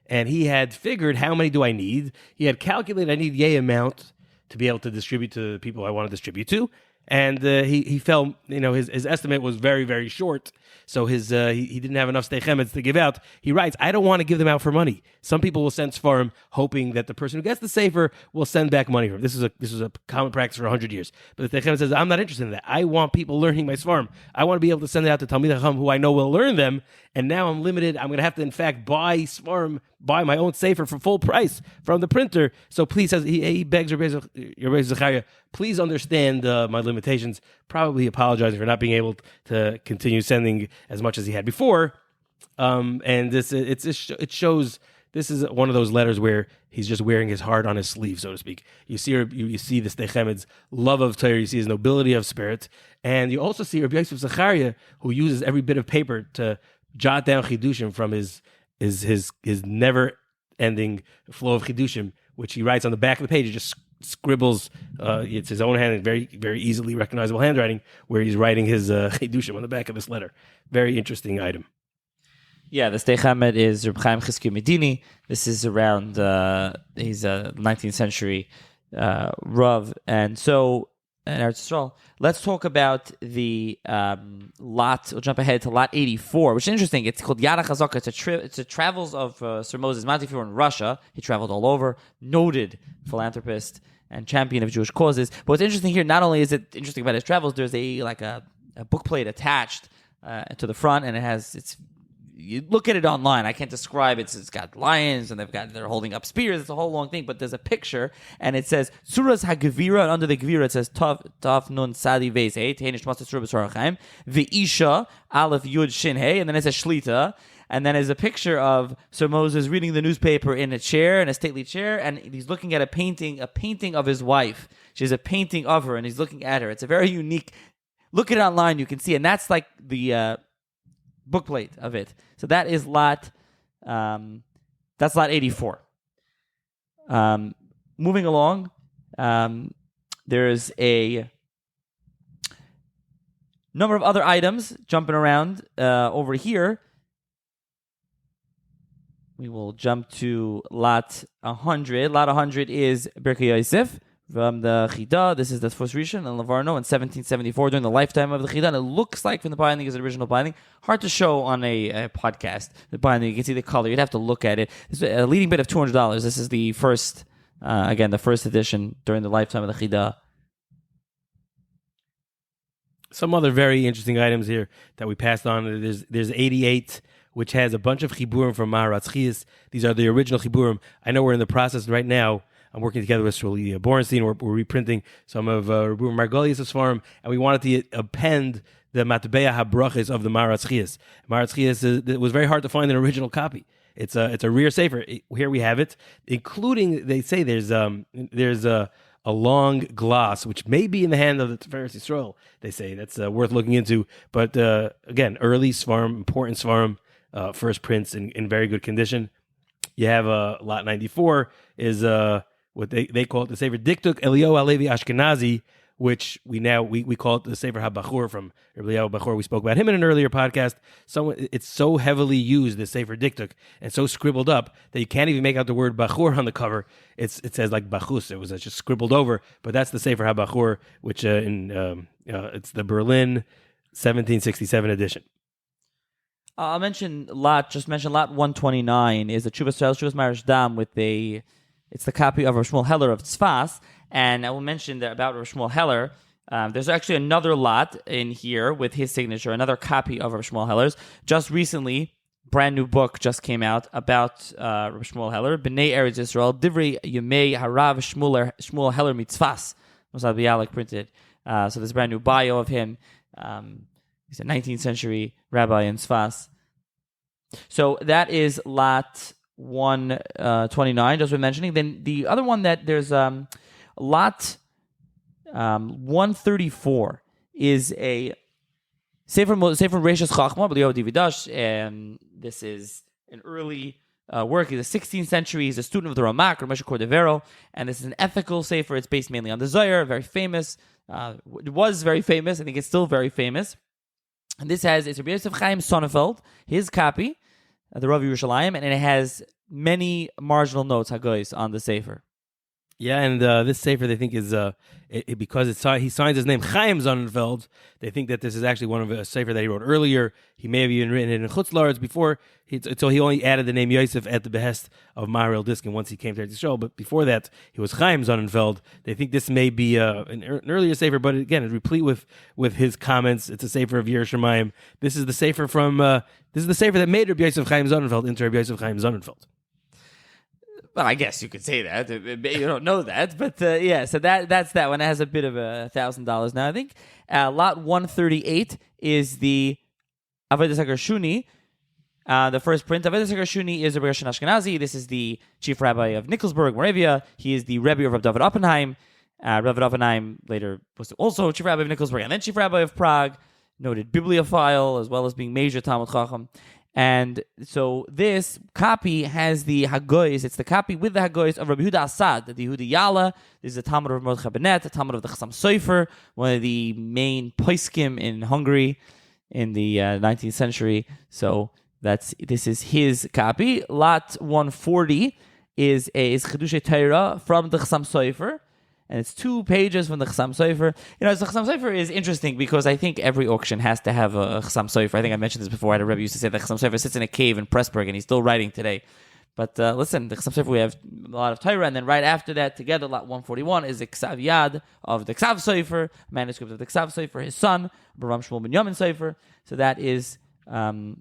And he had figured, how many do I need? He had calculated, I need yay amount to be able to distribute to the people I want to distribute to. And he fell, his estimate was very, very short. So he didn't have enough Sdei Chemeds to give out. He writes, I don't want to give them out for money. Some people will send Sfarim hoping that the person who gets the Sefer will send back money for him. This is a common practice for 100 years. But the Sdei Chemed says, I'm not interested in that. I want people learning my Sfarim. I want to be able to send it out to Talmidei Chacham who I know will learn them. And now I'm limited. I'm going to have to, in fact, buy Sfarim, buy my own Sefer for full price from the printer. So please, he begs Rabbi Zechariah, please understand my limitations, probably apologizing for not being able to continue sending as much as he had before. And it shows this is one of those letters where he's just wearing his heart on his sleeve, so to speak. You see the Sdei Chemed's love of Torah, you see his nobility of spirit, and you also see Rabbi Yosef Zechariah, who uses every bit of paper to jot down chidushim from his never-ending flow of chidushim, which he writes on the back of the page. He just scribbles. It's his own hand, very, very easily recognizable handwriting, where he's writing his chidushim on the back of this letter. Very interesting item. Yeah, the Sdei Chemed is Reb Chaim Chizkiyahu Medini. This is around, he's a 19th century Rav. And so Eretz Yisrael. Let's talk about the lot. We'll jump ahead to lot 84, which is interesting. It's called Yad HaChazaka. It's a travels of Sir Moses Montefiore in Russia. He traveled all over, noted philanthropist and champion of Jewish causes. But what's interesting here, not only is it interesting about his travels, there's a book plate attached to the front, and you look at it online. I can't describe it. It's got lions, and they're holding up spears. It's a whole long thing, but there's a picture, and it says Suras HaGevira, and under the Gevira it says Tav Nun Sadi Veis Hey Teinish Matzah Tzur B'Sor HaChaim V'Isha Aleph Yud Shin Hey, and then it says Shlita, and then there's a picture of Sir Moses reading the newspaper in a stately chair, and he's looking at a painting of his wife. She has a painting of her, and he's looking at her. It's a very unique. Look at it online, you can see, and that's like the book plate of it. So that is lot 84. Moving along, there's a number of other items jumping around over here. We will jump to lot 100. Lot 100 is Birkei Yosef from the Chida. This is the first Rishon in Livorno in 1774 during the lifetime of the Chida. And it looks like from the binding is the original binding. Hard to show on a podcast. The binding, you can see the color. You'd have to look at it. It's a leading bid of $200. This is the first, the first edition during the lifetime of the Chida. Some other very interesting items here that we passed on. There's 88, which has a bunch of chiburim from Maharatz Chias. These are the original chiburim. I know we're in the process right now. I'm working together with Shirley Borenstein. We're reprinting some of Rabbi Margolius' farm, and we wanted to append the Matbeya HaBrachas of the Maharatz Chias. Maharatz Chias, it was very hard to find an original copy. It's a rare sefer. Here we have it, including, they say there's a long gloss, which may be in the hand of the Tiferes Yisrael. They say that's worth looking into. But again, early Svarim, important Svarim, first prints in very good condition. You have lot 94 is what they call it the Sefer Diktuk Eliyahu Halevi Ashkenazi, which we call it the Sefer HaBachur from Rabbi Eliyahu Bachur. We spoke about him in an earlier podcast. It's so heavily used, the Sefer Diktuk, and so scribbled up that you can't even make out the word Bachur on the cover. It says like Bachus. It was just scribbled over, but that's the Sefer HaBachur, which it's the Berlin 1767 edition. I'll mention lot 129 is the Chuvas Marish Dam it's the copy of Rav Shmuel Heller of Tzfas, and I will mention that about Rav Shmuel Heller. There's actually another lot in here with his signature, another copy of Rav Shmuel Heller's. Just recently, brand new book just came out about Rav Shmuel Heller, B'nai Eretz Yisrael, Divrei Yemei Harav Shmuel Heller Mitzvas. Moshe Bialik printed. So there's a brand new bio of him. He's a 19th century rabbi in Tzfas. So that is lot 129, just been mentioning. Then the other one that there's lot 134 is a Sefer Reishas Chachma, B'Liyahu Dividash, and this is an early work. He's a 16th century. He's a student of the Ramak, or Moshe Cordovero, and this is an ethical sefer. It's based mainly on the Zohar, very famous. It was very famous. I think it's still very famous. And it's Rabbi Yosef Chaim Sonnenfeld, his copy, the Rav Yerushalayim, and it has many marginal notes, Hagoyis, on the Sefer. Yeah, and this Sefer, they think, is because he signs his name Chaim Sonnenfeld, they think that this is actually one of a Sefer that he wrote earlier. He may have even written it in Chutz La'aretz before, so he only added the name Yosef at the behest of Maharil Diskin once he came to Eretz Yisrael. But before that, he was Chaim Sonnenfeld. They think this may be an earlier Sefer, but again, it's replete with his comments. It's a Sefer of Yerushalayim. This is the Sefer that made Rabbi Yosef Chaim Sonnenfeld into Rabbi Yosef Chaim Sonnenfeld. Well, I guess you could say that. You don't know that, but yeah. So that's that one. It has a bit of $1,000 now, I think. Lot 138 is the Avodas HaGershuni. The first print. Avodas HaGershuni is a Rosh Ashkenazi. This is the chief rabbi of Nikolsburg, Moravia. He is the Rebbe of Rav David Oppenheim. Rav David Oppenheim later was also chief rabbi of Nikolsburg and then chief rabbi of Prague. Noted bibliophile as well as being major Talmud Chacham. And so this copy has the Hagoyis. It's the copy with the Hagoyis of Rabbi Yehuda Assad, the Yehuda Yala. This is a Talmud of Mordechai Benet, a Talmud of the Chassam Sofer, one of the main poskim in Hungary in the 19th century. So this is his copy. Lot 140 is Chedushay Torah from the Chassam Sofer. and it's 2 pages from the Chassam Sofer. The Chassam Sofer is interesting because I think every auction has to have a Chassam Sofer. I think I mentioned this before. I had a Rebbe used to say that Chassam Sofer sits in a cave in Pressburg, and he's still writing today. But listen, the Chassam Sofer, we have a lot of Torah, and then right after that, together, lot 141 is the Ksav Yad of the Ksav Sofer, manuscript of the Ksav Sofer, his son, Baram Shmuel Ben Yamin Sofer. So that is, The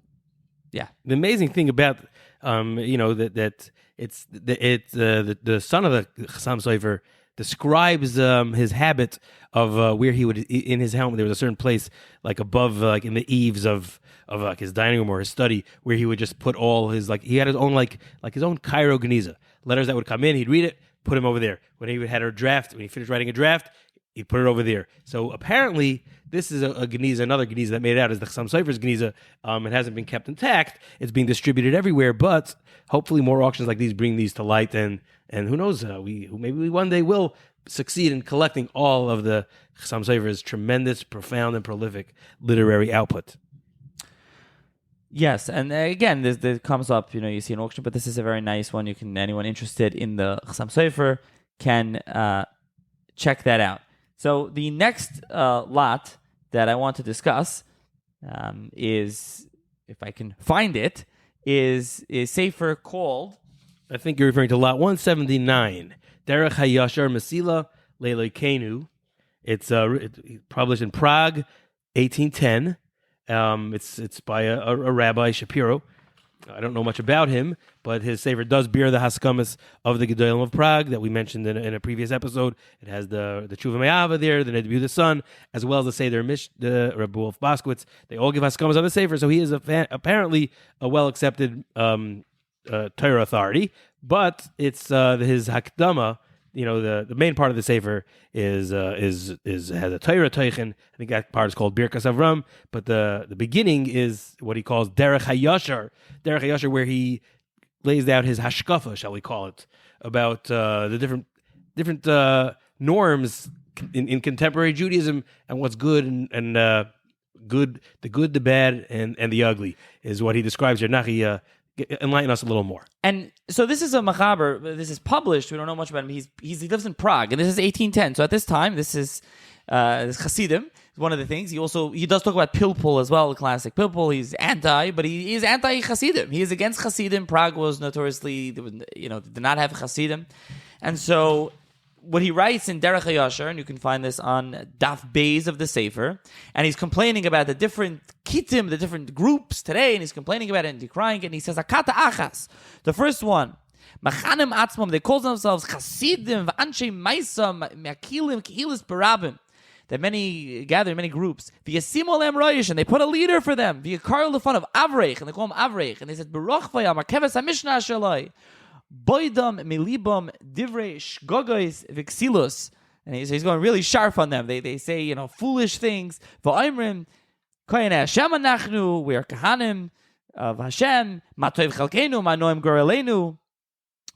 amazing thing about, that it's the son of the Chassam Sofer describes his habit of where he would, in his home, there was a certain place, like above, like in the eaves of like his dining room or his study, where he would just put all his, like, he had his own, like his own Cairo Geniza. Letters that would come in, he'd read it, put him over there. When he had a draft, when he finished writing a draft, he'd put it over there. So apparently, this is a Geniza, another Geniza that made it out as the Chassam Sofer's Geniza. It hasn't been kept intact. It's being distributed everywhere, but hopefully more auctions like these bring these to light, and who knows, maybe we one day will succeed in collecting all of the Chassam Sofer's tremendous, profound, and prolific literary output. Yes, and again, this comes up, you see an auction, but this is a very nice one. Anyone interested in the Chassam Sofer can check that out. So the next lot that I want to discuss is, if I can find it, is Sefer called, I think you're referring to lot 179, Derech HaYashar Mesila Leilokenu. It's published in Prague, 1810. It's by a Rabbi Shapiro. I don't know much about him, but his sefer does bear the Haskamas of the Gedolim of Prague that we mentioned in a previous episode. It has the Tshuva Me'ava there, the Nedbu the Son, as well as the Seder the Reb Wolf Boskowitz. They all give Haskamas on the sefer, so he is apparently a well-accepted Torah authority, but it's his Hakdama. The main part of the sefer is has a Torah Teichen. I think that part is called Birkas Avram, but the beginning is what he calls Derech HaYashar, where he lays out his hashkafa, shall we call it, about the different norms in contemporary Judaism and what's good and good, the good, the bad, and the ugly is what he describes here. Nachi, enlighten us a little more. And so this is a machaber. This is published. We don't know much about him. He lives in Prague, and this is 1810. So at this time, this is Hasidim. One of the things he does talk about Pilpul as well. The classic Pilpul. He's anti, but he is anti-Hasidim. He is against Hasidim. Prague was notoriously, did not have Hasidim, and so what he writes in Derech HaYashar, and you can find this on Daf Beis of the Sefer, and he's complaining about the different kitim, the different groups today, and he's complaining about it and decrying it, and he says, Akata Achas, the first one, Machanim Atzmam, they call themselves Chasidim, V'anshe Maisa, Me'akilim, Kehilis Barabim, that many gather in many groups, V'yasim Olem Roish, and they put a leader for them, V'yakar Lefon of Avreich, and they call him Avreich, and they said, Baruch Vayam, Arkeves HaMishnah Shalai, Boidam milibam divrei shgogois vixilos, and he's going really sharp on them. They say foolish things. Va'imrim kohen Hashem anachnu, we are kahanim of Hashem. Matov chalkenu, manoim gorelenu.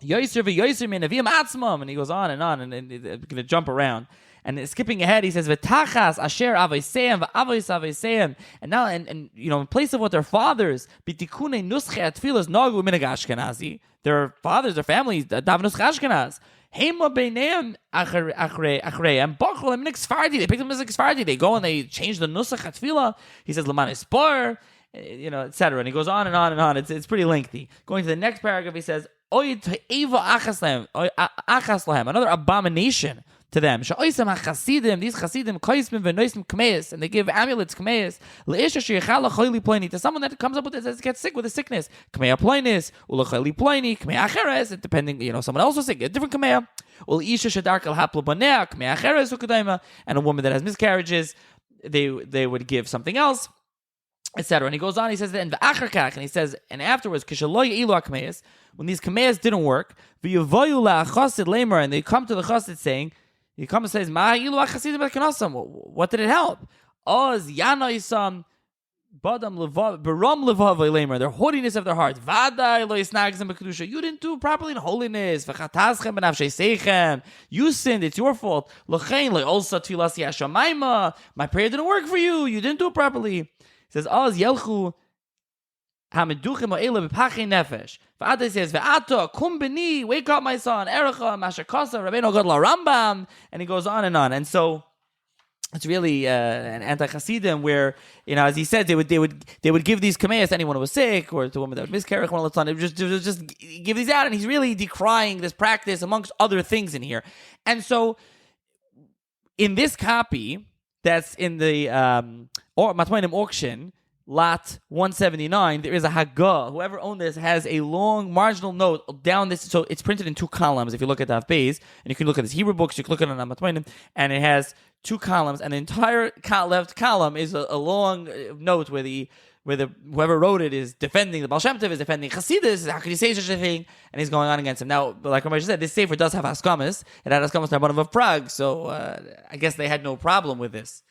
Yoiser v'yoiser min avim atzmam, and he goes on, and going to jump around. And skipping ahead, he says, "V'tachas asher avoseiam v'avois avoseiam." And now, and in place of what their fathers, b'tikune nusche atfilos nagu minhag Ashkenazi, their fathers, their families, daven nusche Ashkenaz. Hema beineim achreim bachol minhag Sfardi. They picked them as a Sfardi. They go and they change the nusach atfilah. He says, "Leman espor," etc. And he goes on and on and on. It's pretty lengthy. Going to the next paragraph, he says, "Oy te'eva achas lahem," another abomination to them. These Chasidim, koismim v'noismim kmeis, and they give amulets kmeis. Le'isha sheyechala choyli ploini, to someone that comes up with this, gets sick with a sickness. Kmeya ploinis, u'lechoyli ploini, kmeya acheres, depending, someone else was sick, a different kmeya. U'le'isha shedarkel haplo banea, kmeya acheres u'kadayma, and a woman that has miscarriages, they would give something else, etc. And he goes on, he says that in the acharkach, and he says, and afterwards, kishaloi ilu akmeis, when these kmeis didn't work, v'yavoyu la'achasid lemer, and they come to the chasid saying, he comes and says, what did it help? Oz Yanoisam Badam Baram Levavay Lamer, their haughtiness of their hearts. You didn't do properly in holiness. You sinned, it's your fault. My prayer didn't work for you. You didn't do it properly. He says, Oz Yelchu Hamiduchim ha'ela b'pachei nefesh. V'ata says, V'ato, kum b'ni, wake up my son, Erecha, Mashakasa, Rabbeinu Gadol Rambam, and he goes on. And so, it's really an anti-Hasidim where, as he said, they would give these kameas to anyone who was sick or to a woman that would miscarry one of the time. They would just give these out, and he's really decrying this practice amongst other things in here. And so, in this copy that's in the Matmonim auction, lot 179, there is a Haggah. Whoever owned this has a long marginal note down this. So it's printed in two columns. If you look at Daf Beis, and you can look at this Hebrew books, you can look at it on Matmonim, and it has two columns, and the entire left column is a long note where whoever wrote it is defending the Baal Shem Tov, is defending Hasidus. How could you say such a thing? And he's going on against him. Now, like Moshe said, this sefer does have haskamas. It had haskamas Rabbanim of Prague, so I guess they had no problem with this.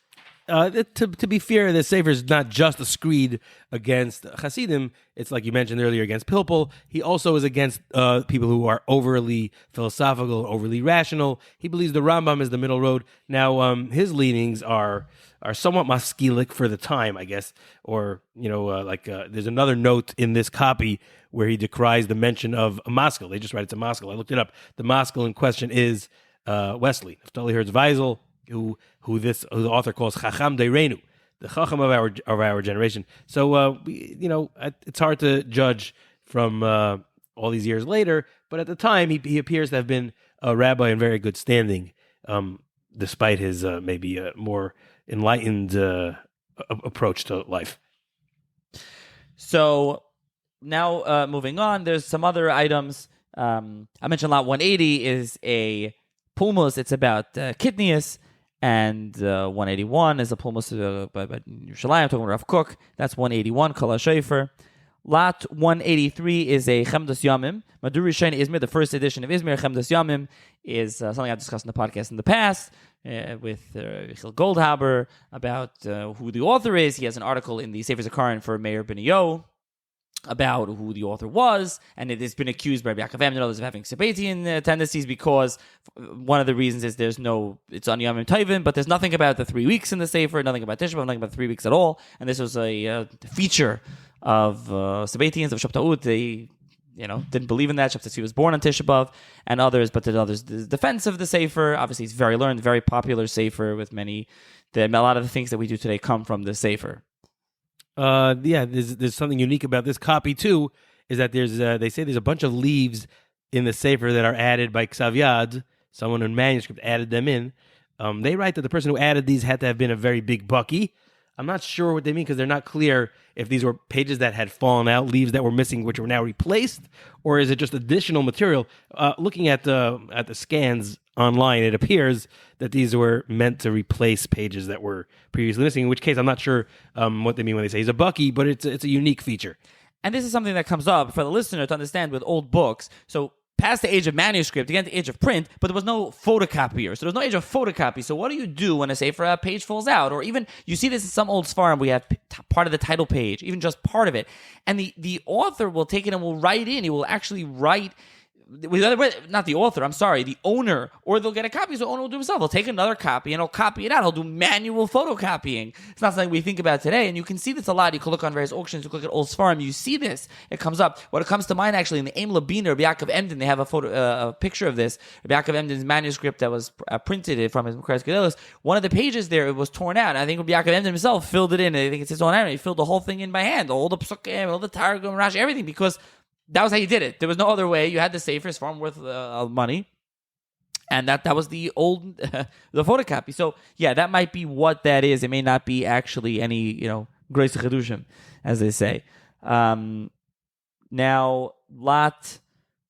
To be fair, the sefer is not just a screed against Hasidim. It's like you mentioned earlier against Pilpul. He also is against people who are overly philosophical, overly rational. He believes the Rambam is the middle road. Now, his leanings are somewhat maskilic for the time, I guess. Or, there's another note in this copy where he decries the mention of a maskil. They just write it's a maskil. I looked it up. The maskil in question is Wesley, Naftali Hertz Weisel, who the author calls Chacham Deirenu, the Chacham of our generation. So it's hard to judge from all these years later, but at the time he appears to have been a rabbi in very good standing, despite his maybe more enlightened approach to life. So now moving on, there's some other items. I mentioned lot 180 is a pulmus. It's about kidneys. And 181 is a pulmus by Yerushalayim, talking about Rav Kook. That's 181, Kol HaShofer. Lot 183 is a Chemdas Yamim. Madur Rishon Izmir, the first edition of Izmir, Chemdas Yamim, is something I've discussed in the podcast in the past with Michal Goldhaber about who the author is. He has an article in the Sefer Zakarin for Meir Ben-Yo about who the author was, and it has been accused by Yaakov Emden of having Sabbatian tendencies because one of the reasons is it's on Yom Tovim, but there's nothing about the 3 weeks in the Sefer, nothing about Tisha B'Av, nothing about 3 weeks at all, and this was a feature of Sabbatians, of Shabtaut. They didn't believe in that. Shabtai was born on Tisha B'Av, and others, but the others, the defense of the Sefer, obviously it's very learned, very popular Sefer with a lot of the things that we do today come from the Sefer. There's something unique about this copy too, is that they say there's a bunch of leaves in the Sefer that are added by Ksav Yad. Someone in manuscript added them in. They write that the person who added these had to have been a very big bucky. I'm not sure what they mean because they're not clear if these were pages that had fallen out, leaves that were missing, which were now replaced, or is it just additional material? Looking at the scans online, it appears that these were meant to replace pages that were previously missing, in which case I'm not sure what they mean when they say he's a bucky, but it's a unique feature. And this is something that comes up for the listener to understand with old books. So past the age of manuscript, again, the age of print, but there was no photocopier. So there's no age of photocopy. So what do you do when a Sefer page falls out? Or even, you see this in some old Sfarim, we have part of the title page, even just part of it. And the author will take it and will write in. He will actually write, not the author, I'm sorry, the owner, or they'll get a copy, so the owner will do himself. He'll take another copy and he'll copy it out. He'll do manual photocopying. It's not something we think about today, and you can see this a lot. You can look on various auctions, you can look at old Sfarim, you see this. It comes up. What comes to mind, actually, in the Aim Labina, Rabbi Yaakov Emden, they have a picture of this. Rabbi Yaakov Emden's manuscript that was printed from his Mekayos Gedolos. One of the pages there, it was torn out. I think Rabbi Yaakov Emden himself filled it in. I think it's his own hand. He filled the whole thing in by hand, all the Psukim, all the Targum, Rashi, everything, because that was how you did it. There was no other way. You had the Sefer, Sfarim worth money, and that was the old the photocopy. So yeah, that might be what that is. It may not be actually any Grace Chedushim, as they say. Now lot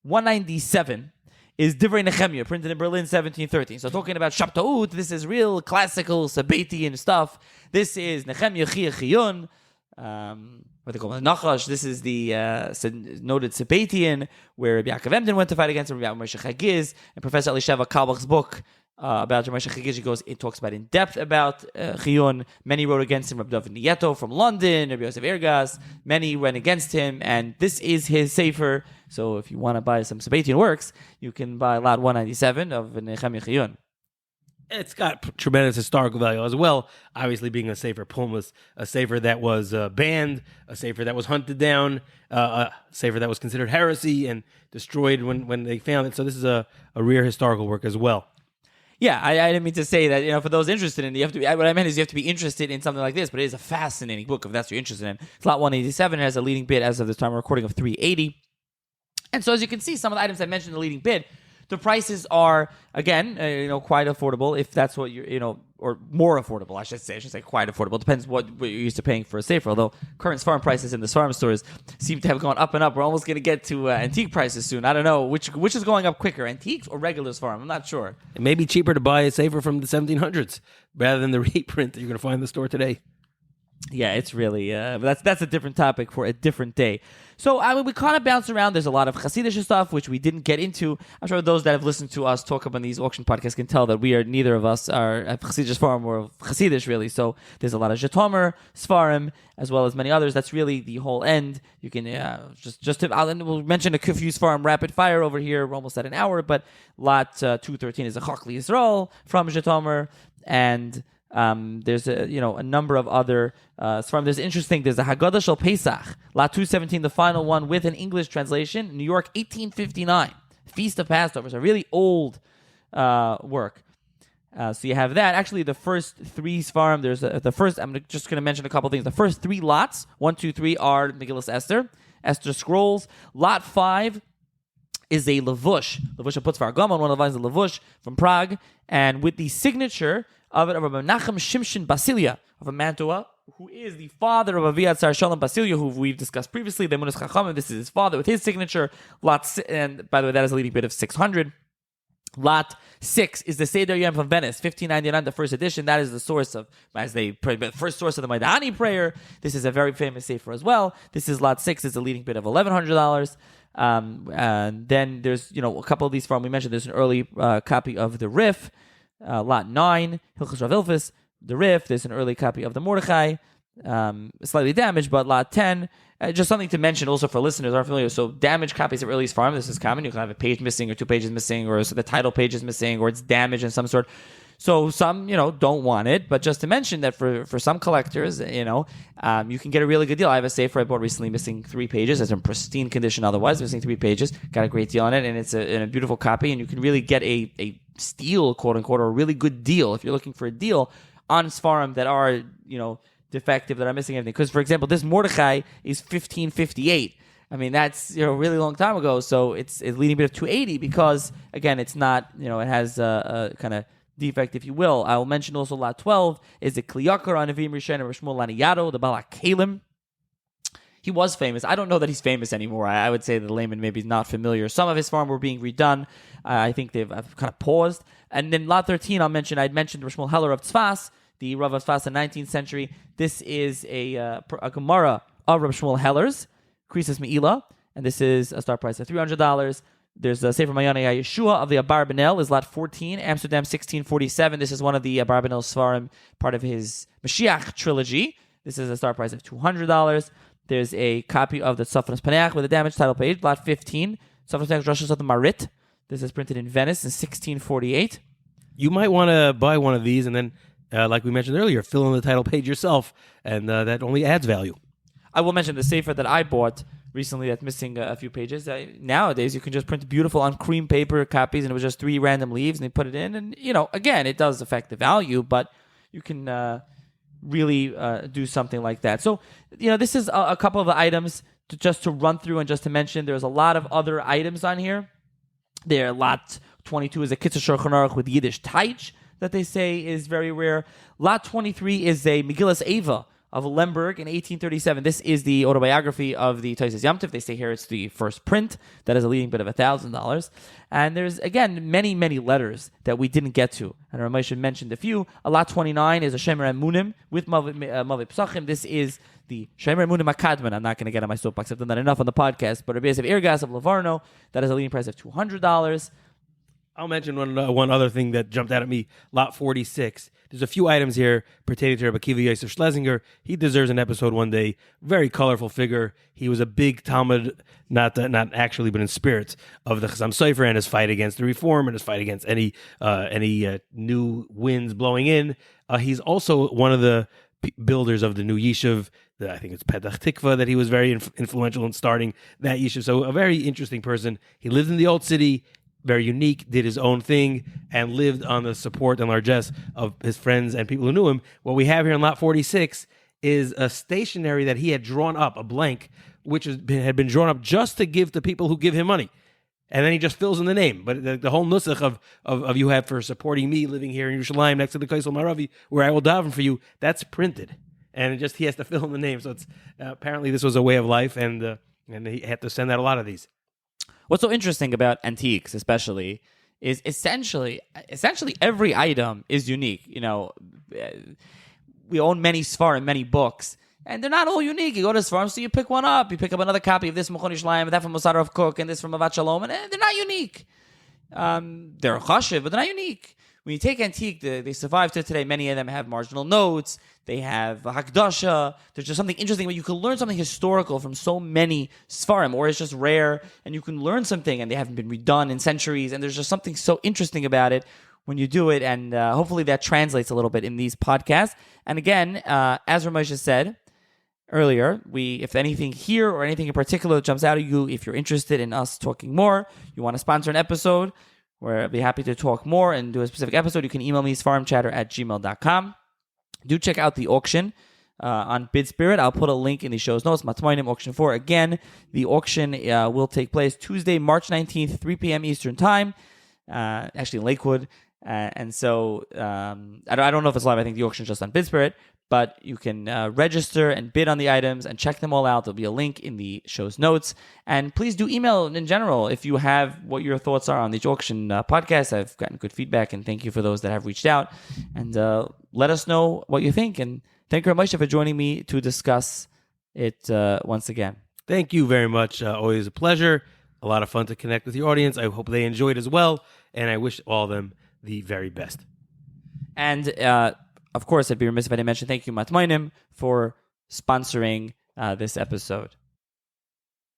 197 is Divrei Nehemiah, printed in Berlin, 1713. So talking about Shabtaut, this is real classical Sabbatian stuff. This is Nehemiah Chia Chiyun. What they call it, Nachash. This is the noted Sabbatian where Rabbi Yaakov Emden went to fight against him, Rabbi Moshe Chagiz, and Professor Elisheva Kalbach's book about Rabbi Moshe Chagiz, it talks about in depth about Chiyun. Many wrote against him. Rabbi David Nieto from London, Rabbi Yosef Ergas, many went against him, and this is his Sefer. So if you want to buy some Sabbatian works, you can buy lot 197 of Nehemiah Chiyun. It's got tremendous historical value as well. Obviously, being a sefer pulmus, a sefer that was banned, a sefer that was hunted down, a sefer that was considered heresy and destroyed when they found it. So this is a rare historical work as well. Yeah, I didn't mean to say that, for those interested in it, you have to be, what I meant is you have to be interested in something like this, but it is a fascinating book if that's what you're interested in. It's lot 187. It has a leading bid as of this time of recording of 380. And so as you can see, some of the items I mentioned in the leading bid, the prices are, again, quite affordable if that's what you're, or more affordable, I should say. I should say quite affordable. Depends what you're used to paying for a sefer, although current farm prices in the farm stores seem to have gone up and up. We're almost going to get to antique prices soon. I don't know which is going up quicker, antiques or regular farm. I'm not sure. It may be cheaper to buy a sefer from the 1700s rather than the reprint that you're going to find in the store today. Yeah, it's really that's a different topic for a different day. So we kind of bounce around. There's a lot of Hasidic stuff which we didn't get into. I'm sure those that have listened to us talk about these auction podcasts can tell that neither of us are at Hasidic farm or Hasidic really. So there's a lot of Zhitomer, Sfarim, as well as many others. That's really the whole end. You can we'll mention a few Sfarim rapid fire over here. We're almost at an hour, but lot 213 is a Chakli Yisrael from Zhitomer, and there's a number of other Sfarim. There's the Haggadah Shel Pesach, lot 217, the final one with an English translation, New York, 1859, Feast of Passover. It's a really old work. So you have that. Actually, the first three Sfarim, there's the first, I'm just going to mention a couple things. The first three lots, 1, 2, 3, are Megillas Esther Scrolls. Lot 5 is a Levush Putzvar Gamon, one of the lines of Levush from Prague, and with the signature of Menachem Shimshon Basilia of a Mantua, who is the father of Aviad Tzar Shalom Basilia, who we've discussed previously, the Emunas Chachamim. This is his father with his signature. And by the way, that is a leading bid of 600. Lot 6 is the Seder Yom from Venice, 1599, the first edition. That is the source of, as they pray, the first source of the Maidani prayer. This is a very famous sefer as well. This is Lot 6, is a leading bid of $1,100. And then there's, a couple of these from, we mentioned there's an early copy of the Rif, Lot 9, Hilchos Rav Ilfus, the Rif. There's an early copy of the Mordechai, slightly damaged, but Lot 10. Just something to mention also for listeners who aren't familiar. So damaged copies of early farm, this is common. You can have a page missing or 2 pages missing, or so the title page is missing, or it's damaged in some sort. So some, don't want it. But just to mention that for some collectors, you can get a really good deal. I have a sefer I bought recently missing 3 pages. It's in pristine condition otherwise, missing 3 pages. Got a great deal on it, and it's a beautiful copy. And you can really get a steal, quote unquote, or a really good deal if you're looking for a deal on Sfarim that are, defective, that are missing everything. Because, for example, this Mordechai is 1558. I mean, that's a really long time ago. So it's a leading bit of 280 because, again, it's not, it has a kind of defect, if you will. I will mention also lot 12 is the Kliyakar on Avim Rishon and Rishmol Laniyado, the Balak Kalim. He was famous. I don't know that he's famous anymore. I would say that the layman maybe is not familiar. Some of his farm were being redone. I think they've kind of paused. And then lot 13, I'd mentioned Rishmol Heller of Tzfas, the Rav of Tzfas in the 19th century. This is a Gemara of Rav Shmuel Heller's, Krisis Me'ila, and this is a start price of $300. There's a Sefer Mayana Yeshua of the Abarbanel, is lot 14, Amsterdam 1647. This is one of the Abarbanel Svarim, part of his Mashiach trilogy. This is a start price of $200. There's a copy of the Sofras Paneach with a damaged title page, lot 15, Sofras Paneach Rosh of the Marit. This is printed in Venice in 1648. You might want to buy one of these and then, like we mentioned earlier, fill in the title page yourself, and that only adds value. I will mention the Sefer that I bought recently that's missing a few pages. Nowadays, you can just print beautiful on cream paper copies, and it was just 3 random leaves, and they put it in. And, again, it does affect the value, but you can really do something like that. So, this is a couple of the items just to run through and just to mention. There's a lot of other items on here. There, lot 22 is a Kitzur Shulchan Aruch with Yiddish Taich that they say is very rare. Lot 23 is a Megillas Eva of Lemberg in 1837. This is the autobiography of the Tosfos Yom Tov. They say here it's the first print. That is a leading bid of $1,000. And there's, again, many, many letters that we didn't get to. And Ramesha mentioned a few. Lot 29 is a Shemer Emunim with Mavit Psachim. This is the Shemer Emunim Akadman. I'm not going to get on my soapbox. I've done that enough on the podcast. But Rabbi Yosef Irgas of Lavarno, that is a leading price of $200. I'll mention one other thing that jumped out at me. Lot 46. There's a few items here pertaining to Rabbi Akiva Yosef Schlesinger. He deserves an episode one day. Very colorful figure. He was a big Talmud, not actually, but in spirit, of the Chassam Sofer and his fight against the reform and his fight against any new winds blowing in. He's also one of the builders of the new yishuv. I think it's Petach Tikva that he was very influential in starting that yishuv. So a very interesting person. He lived in the old city. Very unique, did his own thing, and lived on the support and largesse of his friends and people who knew him. What we have here in Lot 46 is a stationery that he had drawn up, a blank, which had been drawn up just to give to people who give him money. And then he just fills in the name. But the whole nusach of you have for supporting me living here in Yerushalayim next to the Kaisel Maravi, where I will daven for you, that's printed. And he has to fill in the name. So it's apparently this was a way of life, and he had to send out a lot of these. What's so interesting about antiques, especially, is essentially every item is unique. You know, we own many Sfar and many books, and they're not all unique. You go to Sfar, so you pick one up. You pick up another copy of this Mechon Yerushalayim, that from Mosar of Cook, and this from Avat Shalom, and they're not unique. They're chashiv, but they're not unique. When you take antique, they survive to today. Many of them have marginal notes. They have hakdasha. There's just something interesting, but you can learn something historical from so many Sfarim, or it's just rare, and you can learn something, and they haven't been redone in centuries, and there's just something so interesting about it when you do it, and hopefully that translates a little bit in these podcasts. And again, as Moshe said earlier, if anything here or anything in particular that jumps out at you, if you're interested in us talking more, you want to sponsor an episode, where I'd be happy to talk more and do a specific episode, you can email me, sfarmchatter@gmail.com. Do check out the auction on BidSpirit. I'll put a link in the show's notes. Matmonim Auction 4. Again, the auction will take place Tuesday, March 19th, 3 p.m. Eastern Time, actually in Lakewood. And so I don't know if it's live. I think the auction is just on BidSpirit. But you can register and bid on the items and check them all out. There'll be a link in the show's notes. And please do email in general if you have what your thoughts are on the auction podcast. I've gotten good feedback, and thank you for those that have reached out. And let us know what you think. And thank you very much for joining me to discuss it once again. Thank you very much. Always a pleasure. A lot of fun to connect with your audience. I hope they enjoyed as well. And I wish all of them the very best. And of course, I'd be remiss if I didn't mention thank you, Matmonim, for sponsoring this episode.